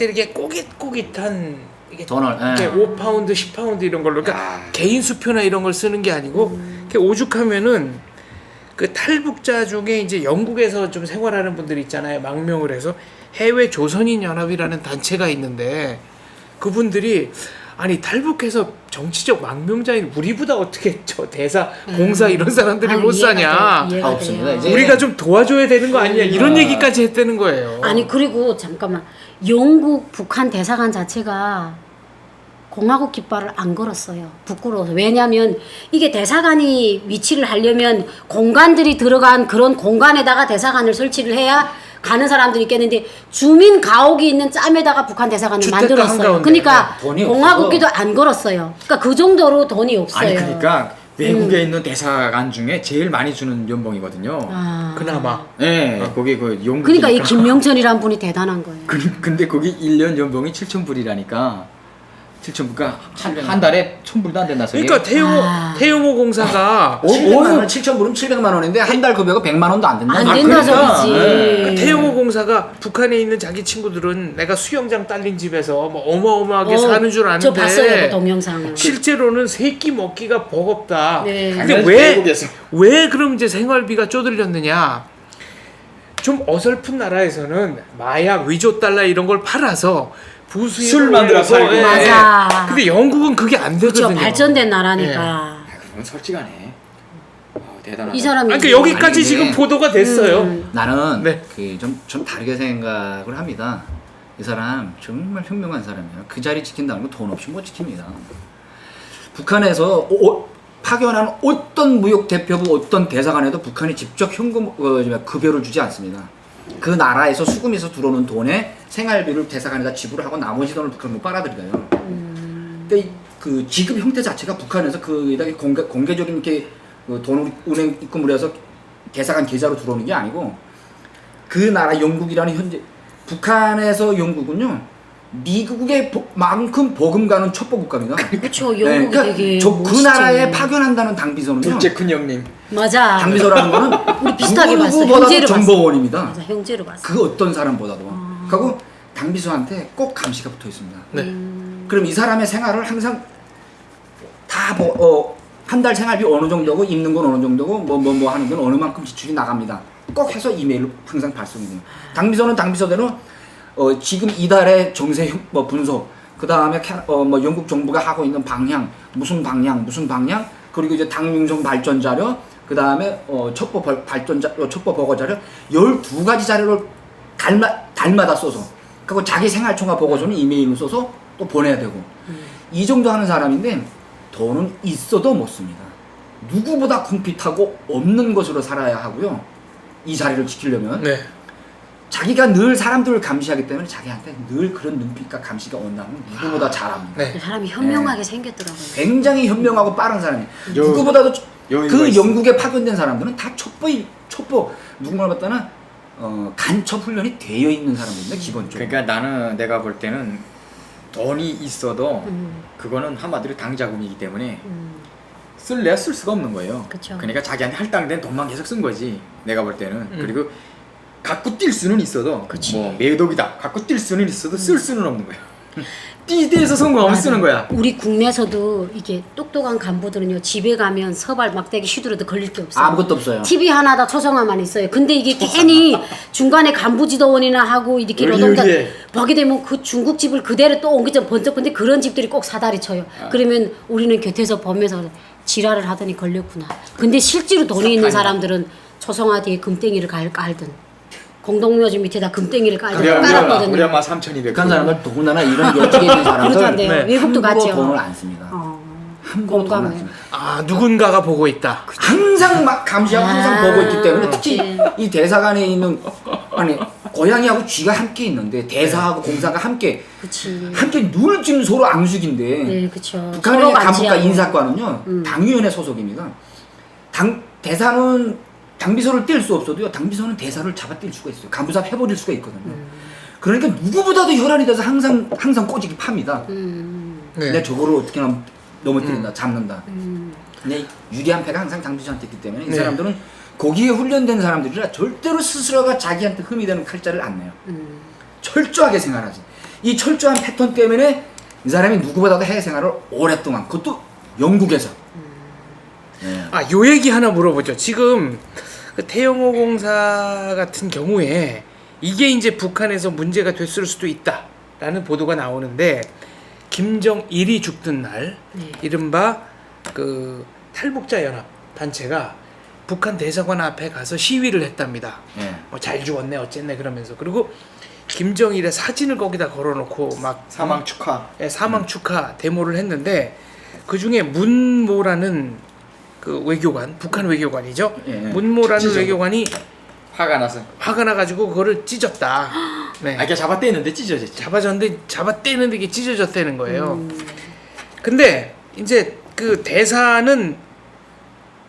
이렇게 꼬깃꼬깃한 이게 돈을 이렇게 예. 5파운드, 10파운드 이런 걸로 그러니까 야. 개인 수표나 이런 걸 쓰는 게 아니고 이렇게 오죽하면은 그 탈북자 중에 이제 영국에서 좀 생활하는 분들 있잖아요. 망명을 해서 해외 조선인 연합이라는 단체가 있는데 그분들이 아니 탈북해서 정치적 망명자인 우리보다 어떻게 저 대사 공사 이런 사람들이 아, 못 사냐. 이해가 다 없습니다. 이제 우리가 좀 도와줘야 되는 거 아니냐 이런 얘기까지 했다는 거예요. 아니 그리고 잠깐만 영국 북한 대사관 자체가 공화국 깃발을 안 걸었어요. 부끄러워서. 왜냐하면 이게 대사관이 위치를 하려면 공간들이 들어간 그런 공간에다가 대사관을 설치를 해야 가는 사람들이 있겠는데 주민 가옥이 있는 짬에다가 북한 대사관을 주택가 만들었어요. 한가운데. 그러니까 돈이 공화국기도 안 걸었어요. 그러니까 그 정도로 돈이 없어요. 아니 그러니까 외국에 있는 대사관 중에 제일 많이 주는 연봉이거든요. 아. 그나마 네, 거기 그 용국. 그러니까 이 김명철이란 분이 대단한 거예요. 근데 거기 1년 연봉이 7,000불이라니까 7천 그러니까 한 달에 1,000불도 안 된다 소리. 그러니까 태용호 공사가 700만 원, 7천 불은 700만 원인데 한 달 급여가 100만 원도 안 된다. 안 된다 소리지. 그 태용호 공사가 북한에 있는 자기 친구들은 내가 수영장 딸린 집에서 뭐 어마어마하게 사는 줄 아는데 저 봤어요 그 동영상을. 실제로는 세 끼 먹기가 버겁다. 네. 근데 왜 그럼 이제 생활비가 쪼들렸느냐? 좀 어설픈 나라에서는 마약, 위조 달러 이런 걸 팔아서 부수입을 술 만들어 올려서, 팔고. 맞아. 근데 영국은 그게 안 되거든요. 그렇죠. 발전된 나라니까. 그건 솔직하네. 대단하다. 이 사람이 그러니까 여기까지 아니, 지금 이게- 보도가 됐어요. 나는 네. 좀 다르게 생각을 합니다. 이 사람 정말 현명한 사람이에요. 그 자리 지킨다는 건 돈 없이 못 지킵니다. 북한에서 파견한 어떤 무역 대표부, 어떤 대사관에도 북한이 직접 현금 급여를 주지 않습니다. 그 나라에서 수금에서 들어오는 돈에 생활비를 대사관에다 지불하고 나머지 돈을 북한 못 빨아들여요. 근데 그 지급 형태 자체가 북한에서 그에다 공개적인 이렇게 그 돈을 은행 입금을 해서 대사관 계좌로 들어오는 게 아니고 그 나라 영국이라는 현재 북한에서 영국은요 미국의 만큼 버금가는 첩보 국가입니다. 그렇죠. 영국이 그러니까 되게 그 멋있지. 나라에 파견한다는 당비서는요. 둘째 큰 형님. 맞아. 당비서라는 거는 우리 비슷하게 봤어. 누구보다도 형제로 봤어. 정보원입니다. 맞아, 형제로 봤어. 그 어떤 사람보다도. 그리고 당비서한테 꼭 감시가 붙어 있습니다. 네. 그럼 이 사람의 생활을 항상 다 한 달 생활비 어느 정도고 입는 건 어느 정도고 뭐 하는 건 어느 만큼 지출이 나갑니다. 꼭 해서 이메일로 항상 발송이 돼요. 당비서는 당비서대로 지금 이달의 정세 분석, 그 다음에 뭐 영국 정부가 하고 있는 방향, 무슨 방향, 그리고 이제 당융성 발전 자료, 그 다음에 첩보 보고 자료, 12가지 자료를 달마다 써서, 그리고 자기 생활총화 보고서는 이메일로 써서 또 보내야 되고, 이 정도 하는 사람인데 돈은 있어도 못 씁니다. 누구보다 궁핍하고 없는 것으로 살아야 하고요. 이 자리를 지키려면. 네. 자기가 늘 사람들을 감시하기 때문에 자기한테 늘 그런 눈빛과 감시가 온다면 누구보다 잘합니다. 네. 그 사람이 현명하게 생겼더라고요. 굉장히 현명하고 빠른 사람이에요. 여- 누구보다도 여유가 그 있어. 영국에 파견된 사람들은 다 첩보 누군가를 봤다는 간첩 훈련이 되어 있는 사람들입니다. 기본적으로. 그러니까 나는 내가 볼 때는 돈이 있어도 그거는 한마디로 당자금이기 때문에 쓸래야 쓸 수가 없는 거예요. 그쵸. 그러니까 자기한테 할당된 돈만 계속 쓴 거지. 내가 볼 때는. 그리고 갖고 뛸 수는 있어도 그치. 뭐 매덕이다. 갖고 뛸 수는 있어도 쓸 수는 없는 거야. 띠에서 성공하면 맞아. 쓰는 거야. 우리 국내에서도 이게 똑똑한 간부들은요 집에 가면 서발 막대기 휘두르도 걸릴 게 없어요. 아무것도 없어요. TV 하나다 초성화만 있어요. 근데 이게 괜히 중간에 간부지도원이나 하고 이렇게 노동자 의리의리해. 보게 되면 그 중국집을 그대로 또 옮기자 번쩍. 근데 그런 집들이 꼭 사다리 쳐요. 그러면 우리는 곁에서 보면서 지랄을 하더니 걸렸구나. 근데 실제로 돈이 있는 사람들은 초성화 뒤에 금땡이를 깔든 공동묘지 밑에다 금땡이를 깔든 우리 깔았거든요. 엄마 3,200. 북한 사람들 더군다나 이런 열정에 있는 사람들 그렇던데요. 네. 외국도 함부로 갔죠. 돈을 안 씁니다. 함부로 돈을 안 공감해. 씁니다. 아 누군가가 보고 있다. 항상 막 감시하고 항상 보고 있기 때문에 특히 네. 이 대사관에 있는 고양이하고 쥐가 함께 있는데 대사하고 공사가 함께 그치. 늘 지금 서로 앙숙인데 네, 그쵸. 북한의 서로 간부과 감시하고. 인사과는요 당위원회 소속입니다. 대사는 당비서를 뗄 수 없어도요 당비서는 대사를 잡아뗄 수가 있어요. 간부사 해버릴 수가 있거든요. 그러니까 누구보다도 혈안이 돼서 항상 꼬집이 팝니다. 네. 근데 저거를 어떻게 하면 넘어뜨린다, 잡는다. 근데 유리한 패가 항상 당비서한테 있기 때문에 이 네. 사람들은 거기에 훈련된 사람들이라 절대로 스스로가 자기한테 흠이 되는 칼자를 안 내요. 철저하게 생활하지. 이 철저한 패턴 때문에 이 사람이 누구보다도 해외 생활을 오랫동안, 그것도 영국에서. 네. 요 얘기 하나 물어보죠. 지금 그 태영호 공사 같은 경우에 이게 이제 북한에서 문제가 됐을 수도 있다라는 보도가 나오는데 김정일이 죽던 날 이른바 그 탈북자 연합 단체가 북한 대사관 앞에 가서 시위를 했답니다. 네. 뭐 잘 죽었네 어쨌네 그러면서 그리고 김정일의 사진을 거기다 걸어놓고 막 사망 축하. 사망 축하 데모를 했는데 그 중에 문모라는 그 외교관, 북한 외교관이죠. 예, 예. 문모라는 찢어져. 외교관이 화가 나서. 화가 나가지고 그거를 찢었다. 네. 이게 잡아떼는데 찢어졌지. 잡아줬는데 잡아떼는데 이게 찢어졌다는 거예요. 근데 이제 그 대사는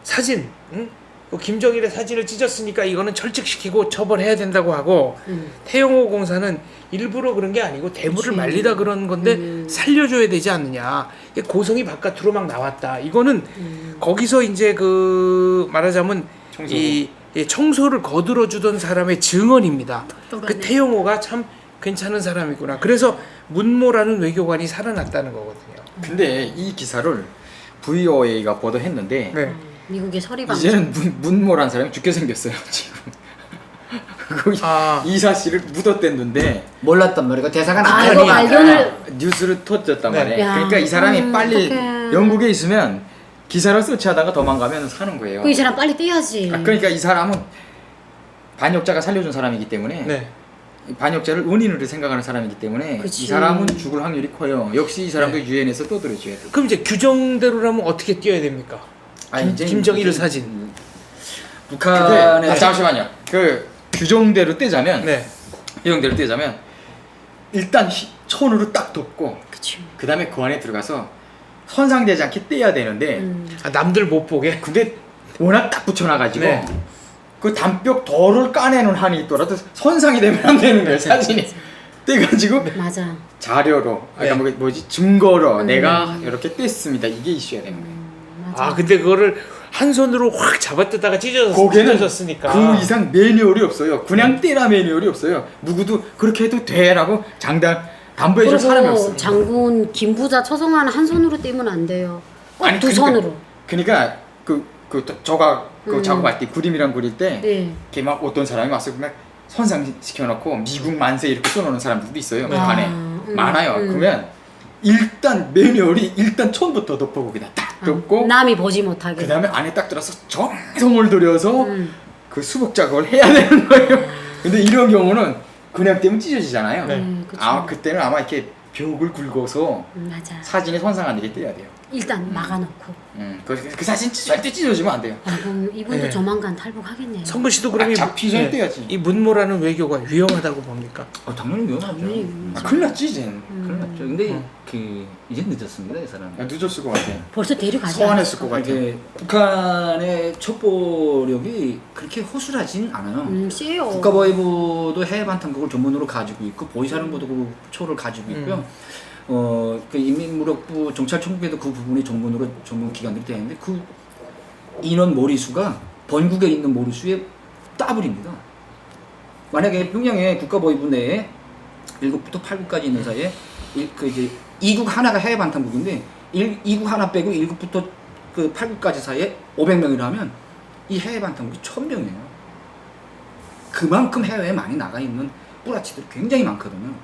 사진, 응? 김정일의 사진을 찢었으니까 이거는 철칙시키고 처벌해야 된다고 하고 태영호 공사는 일부러 그런 게 아니고 대부를 말리다 그런 건데 살려줘야 되지 않느냐. 이게 고성이 바깥으로 막 나왔다. 이거는 거기서 이제 그 말하자면 이 청소를 거들어주던 사람의 증언입니다. 그 태영호가 참 괜찮은 사람이구나. 그래서 문모라는 외교관이 살아났다는 거거든요. 근데 이 기사를 VOA가 보도했는데 네. 미국의 서리방. 이제는 문모란 사람이 죽게 생겼어요 지금. 거기 이 사실을 묻어댔는데 몰랐단 말이야. 대사가 아, 나가니 이거 발견을. 뉴스를 터졌단 네. 말이에요. 야, 그러니까 이 사람이 빨리 어떡해. 영국에 있으면 기사를 서치하다가 도망가면 사는 거예요. 그 이 사람 빨리 떼야지. 그러니까 이 사람은 반역자가 살려준 사람이기 때문에 네. 반역자를 은인으로 생각하는 사람이기 때문에 그치. 이 사람은 죽을 확률이 커요. 역시 이 사람도 유엔에서 떠들어줘야 돼. 그럼 이제 규정대로라면 어떻게 띄어야 됩니까? 김정일 사진. 북한의 잠시만요. 그 규정대로 떼자면 네. 규정대로 떼자면 일단 천으로 딱 덮고 그치. 그 다음에 그 안에 들어가서 손상되지 않게 떼야 되는데 남들 못 보게. 근데 워낙 딱 붙여놔가지고 네. 그 단벽 덜을 까내는 한이 있더라도 손상이 되면 안 되는 거예요 사진이. 떼가지고 맞아. 자료로 네. 그러니까 뭐지 증거로 내가 이렇게 뗐습니다. 이게 이슈가 되는 거예요. 맞아. 근데 그거를 한 손으로 확 잡아뜯다가 거기에는 찢어졌으니까. 그 이상 매뉴얼이 없어요. 그냥 떼라 매뉴얼이 없어요. 누구도 그렇게 해도 돼라고 담보해줄 사람이 없어요. 장군 김부자 처성화는 한 손으로 떼면 안 돼요. 꼭 두 손으로. 그러니까 저가 그 작업할 때 그림이랑 그릴 때 네. 이렇게 막 어떤 사람이 와서 그냥 손상시켜놓고 미국 만세 이렇게 써놓는 사람들도 있어요. 북한에 많아요. 그러면 일단 매뉴얼이 일단 처음부터 덮어 거기다 딱 덮고 남이 보지 못하게. 그 다음에 안에 딱 들어서 정성을 들여서 그 수복 작업을 해야 되는 거예요. 근데 이런 경우는 그냥 떼면 찢어지잖아요. 그쵸. 그때는 아마 이렇게 벽을 긁어서 맞아. 사진이 손상 안 되게 떼야 돼요. 일단 막아놓고. 그 사진 절대 찢어지면 안 돼요. 그럼 이분도 네. 조만간 탈북하겠네요. 성근 씨도 그럼 잡히 전에 떼야지. 이 문모라는 외교관 위험하다고 봅니까? 당연히 위험하죠. 큰일 났지 이젠. 큰일 났죠. 근데 이제 늦었습니다, 이 사람. 늦었을 것 같아. 벌써 데려가지 소환했을 것 같아. 이게 북한의 촉보력이 그렇게 허술하진 않아요. 세요. 국가보위부도 해외 반탄국을 전문으로 가지고 있고 보위사령부도 그 초를 가지고 있고요. 그 인민무력부 정찰총국에도 그 부분이 전문 기관들이 되는데 그 인원 머리수가 번국에 있는 머리수의 더블입니다. 만약에 평양에 국가보위부 내에 1국부터 8국까지 있는 사이에 이제 2국 하나가 해외 반탄국인데 2국 하나 빼고 1국부터 그 8국까지 사이에 500명이라면 이 해외 반탄국이 1000명이에요. 그만큼 해외에 많이 나가 있는 뿌라치들이 굉장히 많거든요.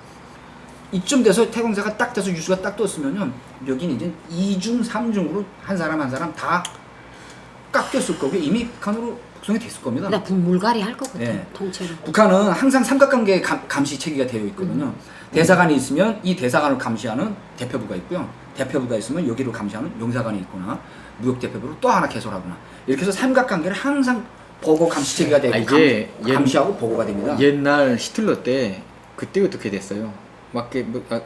이쯤 돼서 태공사가 딱 돼서 유수가 딱 떴으면요, 여기는 이제 2중, 3중으로 한 사람 다 깎였을 거고 이미 북한으로 북송이 됐을 겁니다. 나 물갈이 할 것 같아. 네. 통째로. 북한은 항상 삼각관계 감시 체계가 되어 있거든요. 대사관이 있으면 이 대사관을 감시하는 대표부가 있고요. 대표부가 있으면 여기를 감시하는 용사관이 있거나 무역대표부를 또 하나 개설하거나 이렇게 해서 삼각관계를 항상 보고 감시 체계가 되고 이게 감시하고 보고가 됩니다. 옛날 히틀러 때 그때 어떻게 됐어요? 막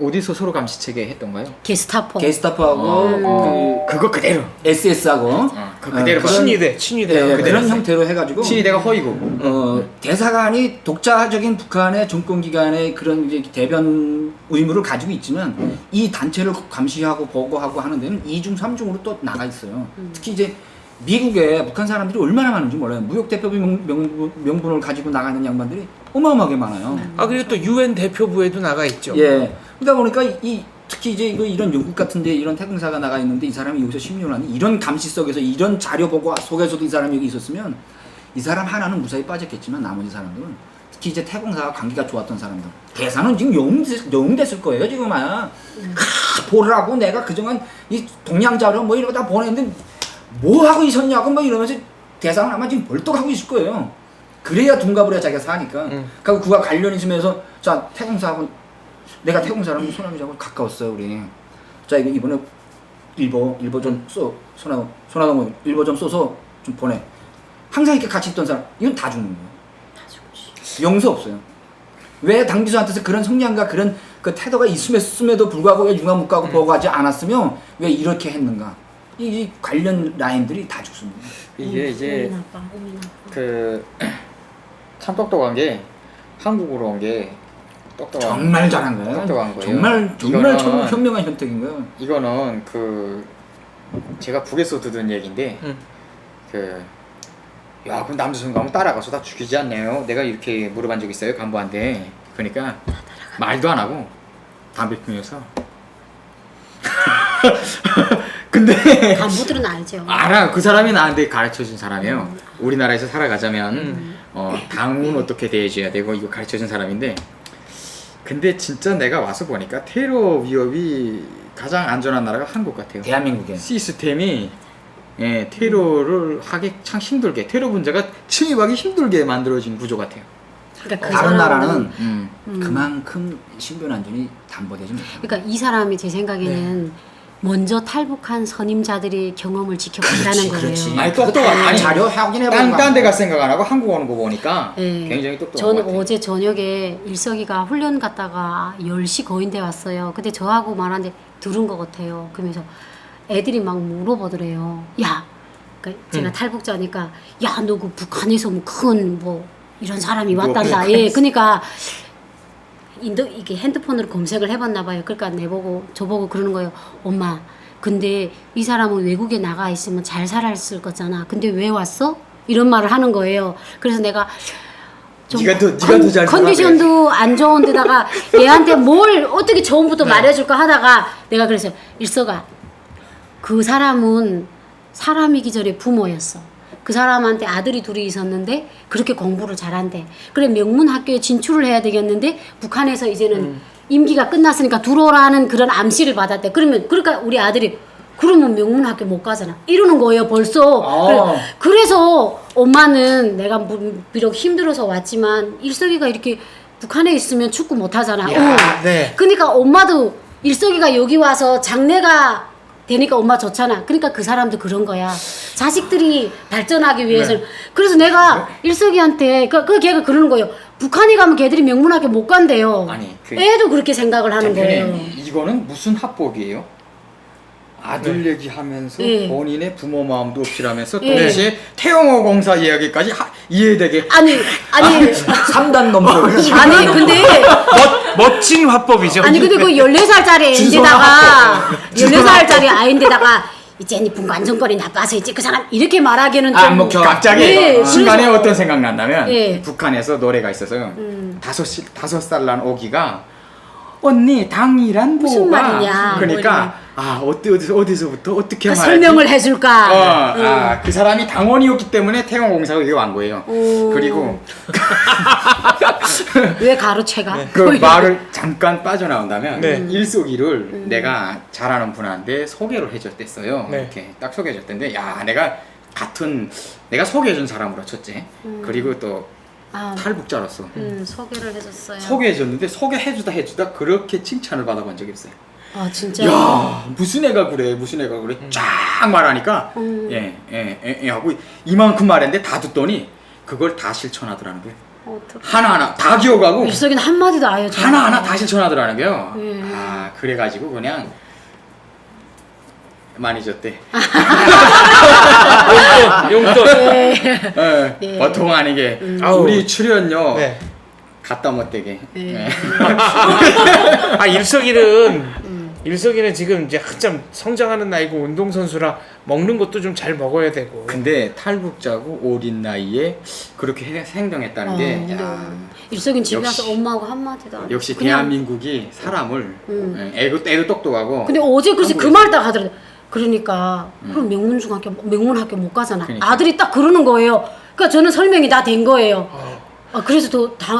어디서 서로 감시 체계 했던가요? 게스타포. 게스타포하고 그거 그대로. SS하고 그 그대로 친위대 그런 형태로 해가지고 친위대가 허위고. 대사관이 독자적인 북한의 정권기관의 그런 이제 대변 의무를 가지고 있지만 이 단체를 감시하고 보고하고 하는 데는 2중, 3중으로 또 나가 있어요. 특히 이제 미국에 북한 사람들이 얼마나 많은지 몰라요. 무역대표부 명분을 가지고 나가는 양반들이 어마어마하게 많아요. 그리고 또 UN 대표부에도 나가 있죠. 예. 그러다 보니까 특히 이제 이런 영국 같은데 이런 태공사가 나가 있는데 이 사람이 여기서 10년 안에 이런 감시 속에서 이런 자료 보고 속에서도 이 사람이 여기 있었으면 이 사람 하나는 무사히 빠졌겠지만 나머지 사람들은 특히 이제 태공사와 관계가 좋았던 사람들 대사는 지금 영웅 됐을 거예요 지금 아마. 보라고 내가 그동안 이 동양 자료 뭐 이런 거 다 보냈는데 뭐 하고 있었냐고 뭐 이러면서 대사는 아마 지금 벌떡하고 있을 거예요. 그래야 둔갑을 해 자기가 사니까. 그리고 그와 관련 있으면서 자 태공사하고 내가 태공사랑 소나무하고 가까웠어요 우리. 자 이번에 일보 좀 써. 소나무 일보 좀 써서 좀 보내. 항상 이렇게 같이 있던 사람 이건 다 죽는 거예요. 다 죽지. 용서 없어요. 왜 당비서한테서 그런 성량과 그런 그 태도가 있음에도 불구하고 왜 융화 못 가고 보고하지 않았으며 왜 이렇게 했는가? 이 관련 라인들이 다 죽습니다. 이게 이제 운이 나빠. 그 참 똑똑한 게 한국으로 온 게 똑똑한 정말 잘한 거예요. 똑똑한 거예요. 정말 이거는- 현명한 선택인 거예요. 이거는 그 제가 북에서 듣은 얘기인데 야, 그럼 남조선 가면 따라가서 다 죽이지 않나요? 내가 이렇게 물어본 적 있어요, 간부한테. 그러니까 말도 안 하고 담배 피면서. 근데 간부들은 알죠. 알아. 그 사람이 나한테 가르쳐준 사람이에요. 우리나라에서 살아가자면 당은 어떻게 대해줘야 되고 이거 가르쳐준 사람인데, 근데 진짜 내가 와서 보니까 테러 위협이 가장 안전한 나라가 한국 같아요. 대한민국에. 시스템이 테러를 하기 참 힘들게, 테러 분자가 침입하기 힘들게 만들어진 구조 같아요. 그러니까 그 다른 나라는 사람은 그만큼 신변 안전이 담보되지 못합니다. 그러니까 이 사람이 제 생각에는 먼저 탈북한 선임자들이 경험을 지켜본다는 거예요. 아니 똑똑한, 아니 자료 확인해보는 딴 데 갈 생각 안 하고 한국 오는 거 보니까 네. 굉장히 똑똑한 저는 것 같아요. 어제 저녁에 일석이가 훈련 갔다가 10시 거인데 왔어요. 근데 저하고 말하는데 들은 것 같아요. 그러면서 애들이 막 물어보더래요. 야, 그러니까 제가 탈북자니까 야, 너 그 북한에서 뭐 큰 뭐 이런 사람이 왔단다. 예, 그러니까 이게 핸드폰으로 검색을 해봤나 봐요. 그러니까 저보고 그러는 거예요. 엄마, 근데 이 사람은 외국에 나가 있으면 잘 살았을 거잖아. 근데 왜 왔어? 이런 말을 하는 거예요. 그래서 내가 좀 네가 더 잘 컨디션도 안 좋은데다가 얘한테 뭘 어떻게 처음부터 말해줄까 하다가 내가 그래서 일서가 그 사람은 사람이기 전에 부모였어. 그 사람한테 아들이 둘이 있었는데 그렇게 공부를 잘한대. 그래 명문 학교에 진출을 해야 되겠는데 북한에서 이제는 임기가 끝났으니까 들어오라는 그런 암시를 받았대. 그러니까 우리 아들이 그러면 명문 학교 못 가잖아. 이러는 거예요 벌써. 그래서 엄마는 내가 비록 힘들어서 왔지만 일석이가 이렇게 북한에 있으면 축구 못 하잖아. 네. 그러니까 엄마도 일석이가 여기 와서 장래가 되니까 엄마 좋잖아. 그러니까 그 사람도 그런 거야. 자식들이 발전하기 위해서는. 그래서 내가 일석이한테 그 걔가 그러는 거예요. 북한에 가면 걔들이 명문학교 못 간대요. 아니, 애도 그렇게 생각을 하는 거예요. 대표님, 이거는 무슨 합법이에요? 아들 얘기하면서 예. 본인의 부모 마음도 없이라면서 예. 동시에 태영호 공사 이야기까지 이해되게. 아니 3단 넘버. 아니 근데 멋진 화법이죠. 아니 근데 그 14살짜리 애인데다가 14살짜리 아이인데다가 이제 니 분관정권이 나빠서 이제 그 사람 이렇게 말하기는 좀 안 먹혀. 갑자기 예, 순간에 그래서- 어떤 생각 났냐면 예. 북한에서 노래가 있어서요. 5살 난 오기가 언니 당이란 무슨 뭐가? 말이냐, 그러니까 어디서부터 어떻게 말하지? 설명을 해줄까. 그 사람이 당원이었기 때문에 태영 공사가 여기 완 거예요. 그리고 왜 가로채가? 그 말을 잠깐 빠져나온다면 네. 일석이를 내가 잘하는 분한테 소개를 해줬댔어요. 네. 이렇게 딱 소개해줬던데, 야, 내가 소개해준 사람으로 쳤지. 그리고 또 탈북자로서 소개를 해줬어요. 소개해줬는데 소개해주다 그렇게 칭찬을 받아본 적이 없어요. 아 진짜. 야, 무슨 애가 그래 쫙 말하니까 하고 이만큼 말했는데 다 듣더니 그걸 다 실천하더라는 거예요. 하나하나 다 기억하고 일석이는 한마디도 안 해줘. 하나하나 다 실천하더라는 거예요. 예. 그래가지고 그냥 많이 줬대. 용돈. 네. 보통 아니게 아우. 우리 출연료 네. 갖다 못되게. 일석이는 지금 이제 한참 성장하는 나이고 운동선수라 먹는 것도 좀 잘 먹어야 되고. 근데 탈북자고 어린 나이에 그렇게 행동했다는 게 일석이는 집에 역시- 가서 엄마하고 한마디도 안 해. 역시 그냥- 대한민국이 사람을 애도 똑똑하고. 근데 어제 글쎄 그 한국에서- 말 딱 하더라고. 그러니까 그럼 명문학교 못 가잖아. 그러니까. 아들이 딱 그러는 거예요. 그러니까 저는 설명이 다 된 거예요. 그래서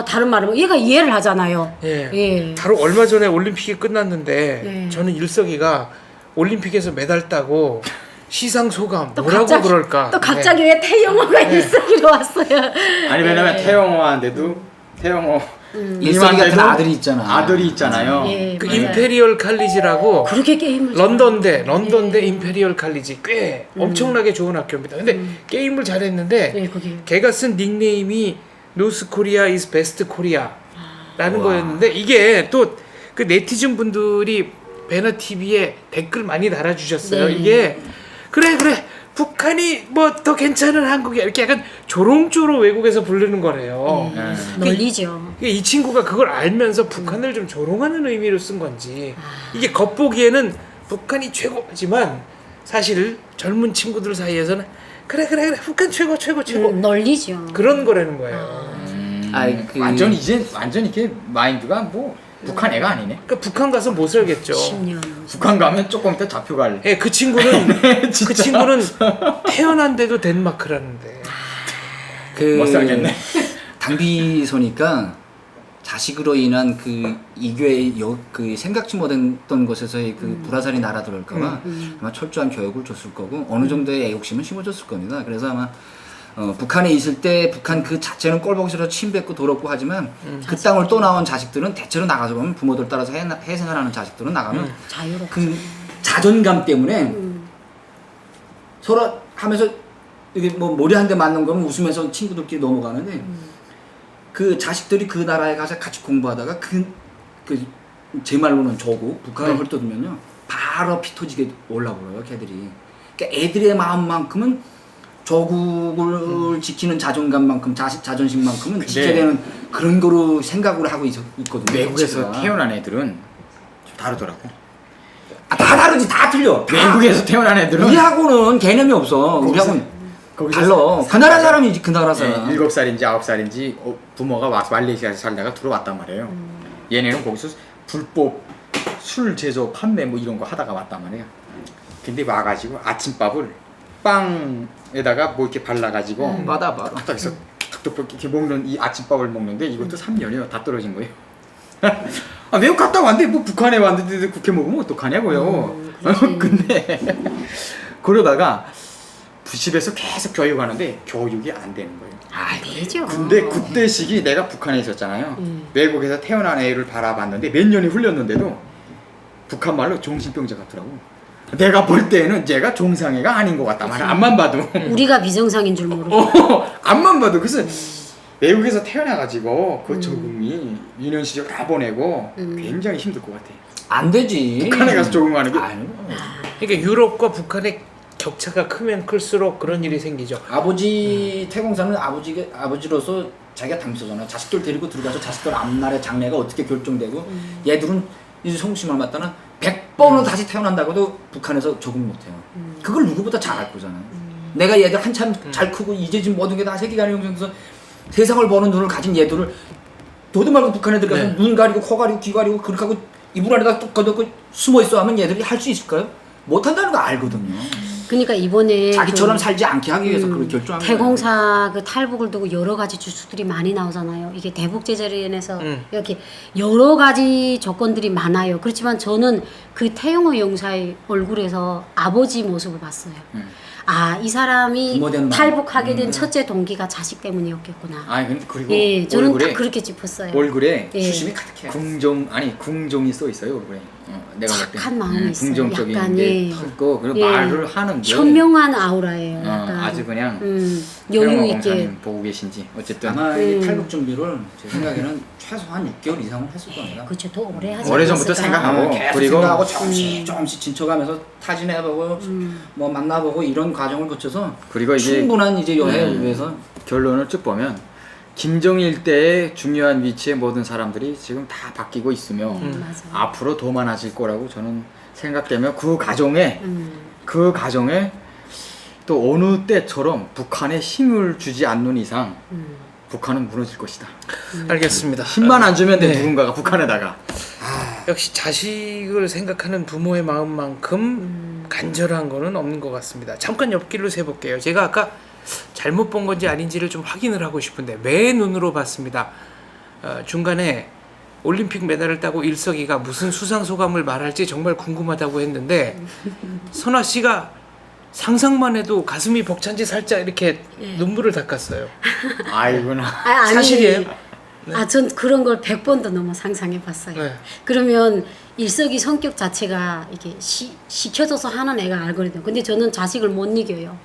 다른 말은 얘가 이해를 하잖아요. 예. 바로 얼마 전에 올림픽이 끝났는데 저는 일석이가 올림픽에서 메달 따고 시상 소감 뭐라고 그럴까? 또 갑자기 왜 태영호가 일석이로 왔어요? 아니 왜냐면 태영호한테도 태영호 일석이 같은 님한테도 아들이 있잖아. 아들이 있잖아요. 예, 그 맞아요. 임페리얼 칼리지라고 그렇게 게임을 런던대 임페리얼 칼리지 꽤 엄청나게 좋은 학교입니다. 근데 게임을 잘했는데 예, 거기. 걔가 쓴 닉네임이 노스 코리아 is 베스트 코리아라는 거였는데 이게 또 그 네티즌 분들이 배너 TV에 댓글 많이 달아주셨어요. 네. 이게 그래 북한이 뭐 더 괜찮은 한국이야 이렇게 약간 조롱조로 외국에서 부르는 거래요. 널리죠. 이 친구가 그걸 알면서 북한을 좀 조롱하는 의미로 쓴 건지 이게 겉보기에는 북한이 최고지만 사실 젊은 친구들 사이에서는 그래 북한 최고 널리죠. 그런 거라는 거예요. 완전 이렇게 마인드가 뭐 북한 애가 아니네. 그러니까 북한 가서 못 살겠죠. 10년. 북한 가면 조금 이따 잡혀갈. 예, 그 친구는 진짜. 그 친구는 태어난 데도 덴마크라는데. 그 못 살겠네. 당비소니까 자식으로 인한 그 이교의 그 생각지 못했던 것에서의 그 불화살이 날아들을까봐 아마 철저한 교육을 줬을 거고 어느 정도의 애욕심은 심어줬을 겁니다. 그래서 아마 북한에 있을 때 북한 그 자체는 꼴보기 싫어 침뱉고 더럽고 하지만 그 땅을 또 나온 자식들은 대체로 나가서 보면 부모들 따라서 해생활하는 자식들은 나가면 자유롭고. 그 자존감 때문에 서로 하면서 이게 뭐 머리 한 대 맞는 거면 웃으면서 친구들끼리 넘어가는데 그 자식들이 그 나라에 가서 같이 공부하다가 제 말로는 저고 북한을 헐뜯으면요 바로 피 터지게 올라버려요 걔들이. 그러니까 애들의 마음만큼은 조국을 지키는 자존감만큼 자존심만큼은 지켜야 되는 그런 거로 생각을 하고 있거든요. 외국에서 자체가. 태어난 애들은 좀 다르더라고. 다 다르지 다 틀려. 외국에서 태어난 애들은 우리하고는 개념이 없어. 우리하고는 달라. 그 나라 사람이지 그 나라 사람. 7살인지 9살인지 부모가 와서 말레이시아에서 살다가 들어왔단 말이에요. 얘네는 거기서 불법 술 제조 판매 뭐 이런 거 하다가 왔단 말이에요. 근데 와가지고 아침밥을 빵에다가 뭐 이렇게 발라가지고 맞아. 딱 해서 탁탁 이렇게 먹는 이 아침밥을 먹는데 이것도 3년이요. 다 떨어진 거예요. 외국 갔다 왔는데 뭐 북한에 왔는데 그렇게 먹으면 어떡하냐고요. 근데 그러다가 집에서 계속 교육하는데 교육이 안 되는 거예요. 되죠. 근데 그때 시기 내가 북한에 있었잖아요. 외국에서 태어난 애를 바라봤는데 몇 년이 흘렸는데도 북한 말로 정신병자 같더라고. 내가 볼 때는 얘가 정상애가 아닌 것 같다 말이야. 앞만 봐도. 우리가 비정상인 줄 모르고. 앞만 봐도. 그래서 외국에서 태어나가지고 그 적응이 유년 시절 다 보내고 굉장히 힘들 것 같아. 안 되지. 북한에 가서 적응하는 게. 그러니까 유럽과 북한의 격차가 크면 클수록 그런 일이 생기죠. 아버지 태공사는 아버지로서 자기가 당비서잖아. 자식들 데리고 들어가서 자식들 앞날의 장래가 어떻게 결정되고 얘들은 이제 성심을 맞다는 100번은 다시 태어난다고도 북한에서 적응 못해요. 그걸 누구보다 잘 알 거잖아요. 내가 얘들 한참 잘 크고 이제 지금 모든 게 다 세계관의 형성에서 세상을 보는 눈을 가진 얘들을 너도 말고 북한에 들어가서 눈 가리고 코 가리고 귀 가리고 그렇게 하고 이불 안에다 뚝 걷어고 숨어 있어 하면 얘들이 할 수 있을까요? 못한다는 거 알거든요. 그러니까 이번에 자기처럼 살지 않게 하기 위해서 그렇게 결정한 거예요. 태공사 그 탈북을 두고 여러 가지 주축들이 많이 나오잖아요. 이게 대북 제재로 인해서 이렇게 여러 가지 조건들이 많아요. 그렇지만 저는 그 태영호 용사의 얼굴에서 아버지 모습을 봤어요. 이 사람이 부모된 탈북하게 된 첫째 동기가 자식 때문이었겠구나. 그리고 예, 저는 얼굴에 딱 그렇게 짚었어요. 얼굴에 예. 수심이 가득해요. 궁정이 써 있어요 얼굴에. 내가 볼 때. 착한 마음이 있어요. 궁정적인 약간, 게 예. 있고 그리고 예. 말을 하는 게 현명한 아우라예요. 약간. 아주 그냥 여유 태영호 있게. 공사님 보고 계신지 어쨌든 아마 이 탈북 준비를 제 생각에는 최소한 6개월 이상은 했을 겁니다. 그렇죠. 더 오래 하지 오래전부터 않았을까? 생각하고 계속 그리고 생각하고 조금씩 진척하면서 타진해보고 뭐 만나보고 이런 과정을 거쳐서 그리고 이제 충분한 이제 여행을 위해서 결론을 쭉 보면 김정일 때의 중요한 위치의 모든 사람들이 지금 다 바뀌고 있으며 맞아요. 앞으로 더 많아질 거라고 저는 생각되며 그 과정에 또 어느 때처럼 북한에 힘을 주지 않는 이상 북한은 무너질 것이다. 알겠습니다. 힘만 안 주면 돼 네. 누군가가 북한에다가. 역시 자식을 생각하는 부모의 마음만큼 간절한 거는 없는 것 같습니다. 잠깐 옆길로 세볼게요. 제가 아까 잘못 본 건지 아닌지를 좀 확인을 하고 싶은데 매 눈으로 봤습니다. 중간에 올림픽 메달을 따고 일석이가 무슨 수상 소감을 말할지 정말 궁금하다고 했는데 선아 씨가 상상만 해도 가슴이 벅찬지 살짝 이렇게 눈물을 닦았어요. 아이구나. 아니, 사실이에요? 전 그런 걸 100번도 넘어 상상해봤어요. 네. 그러면 일석이 성격 자체가 이게 시켜줘서 하는 애가 알거든요. 근데 저는 자식을 못 이겨요.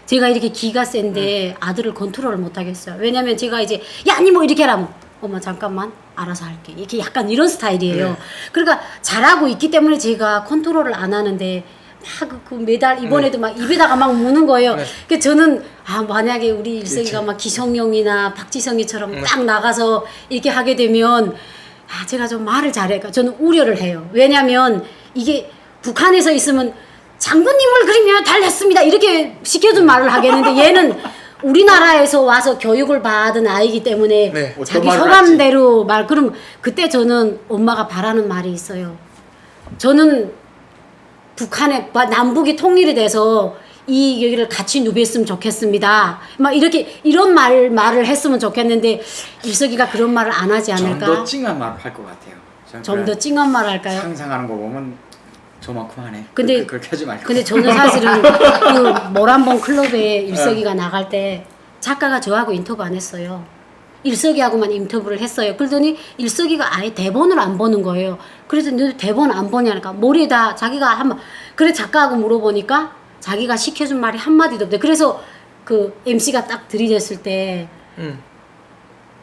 제가 이렇게 기가 센데 아들을 컨트롤을 못 하겠어요. 왜냐면 제가 이제 야, 니 뭐 이렇게 하라면 엄마 잠깐만 알아서 할게. 이렇게 약간 이런 스타일이에요. 그러니까 잘하고 있기 때문에 제가 컨트롤을 안 하는데 그 매달 이번에도 막 입에다가 막 무는 거예요. 네. 그 저는 만약에 우리 일석이가 막 기성용이나 박지성이처럼 딱 나가서 이렇게 하게 되면 제가 좀 말을 잘해요. 저는 우려를 해요. 왜냐면 이게 북한에서 있으면 장군님을 그리며 달렸습니다 이렇게 시켜준 말을 하겠는데 얘는 우리나라에서 와서 교육을 받은 아이기 때문에 네. 자기 어떤 말을 소감대로 그럼 그때 저는 엄마가 바라는 말이 있어요. 저는 북한의 남북이 통일이 돼서 이 여기를 같이 누볐으면 좋겠습니다. 막 이렇게 이런 말을 했으면 좋겠는데 일석이가 그런 말을 안 하지 않을까? 좀 더 찡한 말을 할 것 같아요. 좀 더 찡한 말 할까요? 상상하는 거 보면 저만큼 하네. 근데 그렇게 하지 말고. 근데 저는 사실은 그 모란봉 클럽에 일석이가 나갈 때 작가가 저하고 인터뷰 안 했어요. 일석이하고만 인터뷰를 했어요. 그러더니 일석이가 아예 대본을 안 보는 거예요. 그래서 너 대본 안 보냐니까 머리에다 자기가 한번 그래 작가하고 물어보니까 자기가 시켜준 말이 한마디도 없대. 그래서 그 MC가 딱 들이댔을 때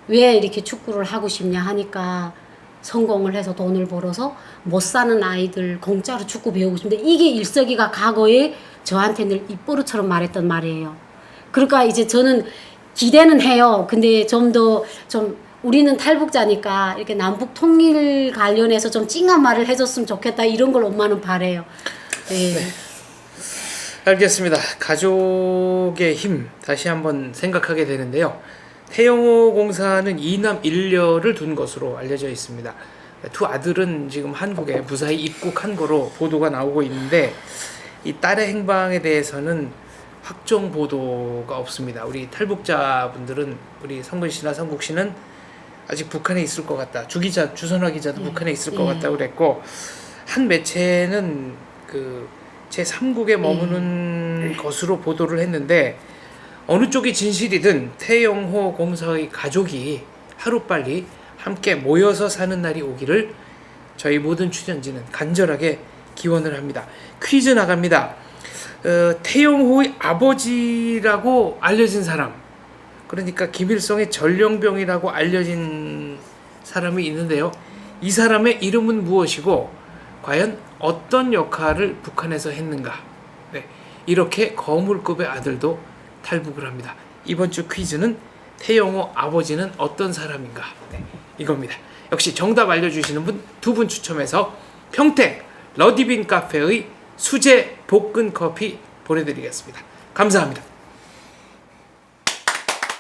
왜 이렇게 축구를 하고 싶냐 하니까 성공을 해서 돈을 벌어서 못 사는 아이들 공짜로 축구 배우고 싶은데 이게 일석이가 과거에 저한테 늘 입버릇처럼 말했던 말이에요. 그러니까 이제 저는 기대는 해요. 근데 좀 더 우리는 탈북자니까 이렇게 남북 통일 관련해서 좀 찡한 말을 해줬으면 좋겠다 이런 걸 엄마는 바래요. 네. 알겠습니다. 가족의 힘 다시 한번 생각하게 되는데요. 태영호 공사는 2남 1녀를 둔 것으로 알려져 있습니다. 두 아들은 지금 한국에 무사히 입국한 거로 보도가 나오고 있는데 이 딸의 행방에 대해서는 확정 보도가 없습니다. 우리 탈북자분들은 우리 성근 씨나 성국 씨는 아직 북한에 있을 것 같다. 주선화 기자도 북한에 있을 것 같다고 그랬고 한 매체는 그 제3국에 머무는 것으로 보도를 했는데 어느 쪽이 진실이든 태영호 공사의 가족이 하루빨리 함께 모여서 사는 날이 오기를 저희 모든 출연진은 간절하게 기원을 합니다. 퀴즈 나갑니다. 태영호의 아버지라고 알려진 사람, 그러니까 김일성의 전령병이라고 알려진 사람이 있는데요. 이 사람의 이름은 무엇이고 과연 어떤 역할을 북한에서 했는가? 네, 이렇게 거물급의 아들도 탈북을 합니다. 이번 주 퀴즈는 태영호 아버지는 어떤 사람인가? 네, 이겁니다. 역시 정답 알려주시는 분 2분 추첨해서 평택 러디빈 카페의 수제 볶은 커피 보내드리겠습니다. 감사합니다.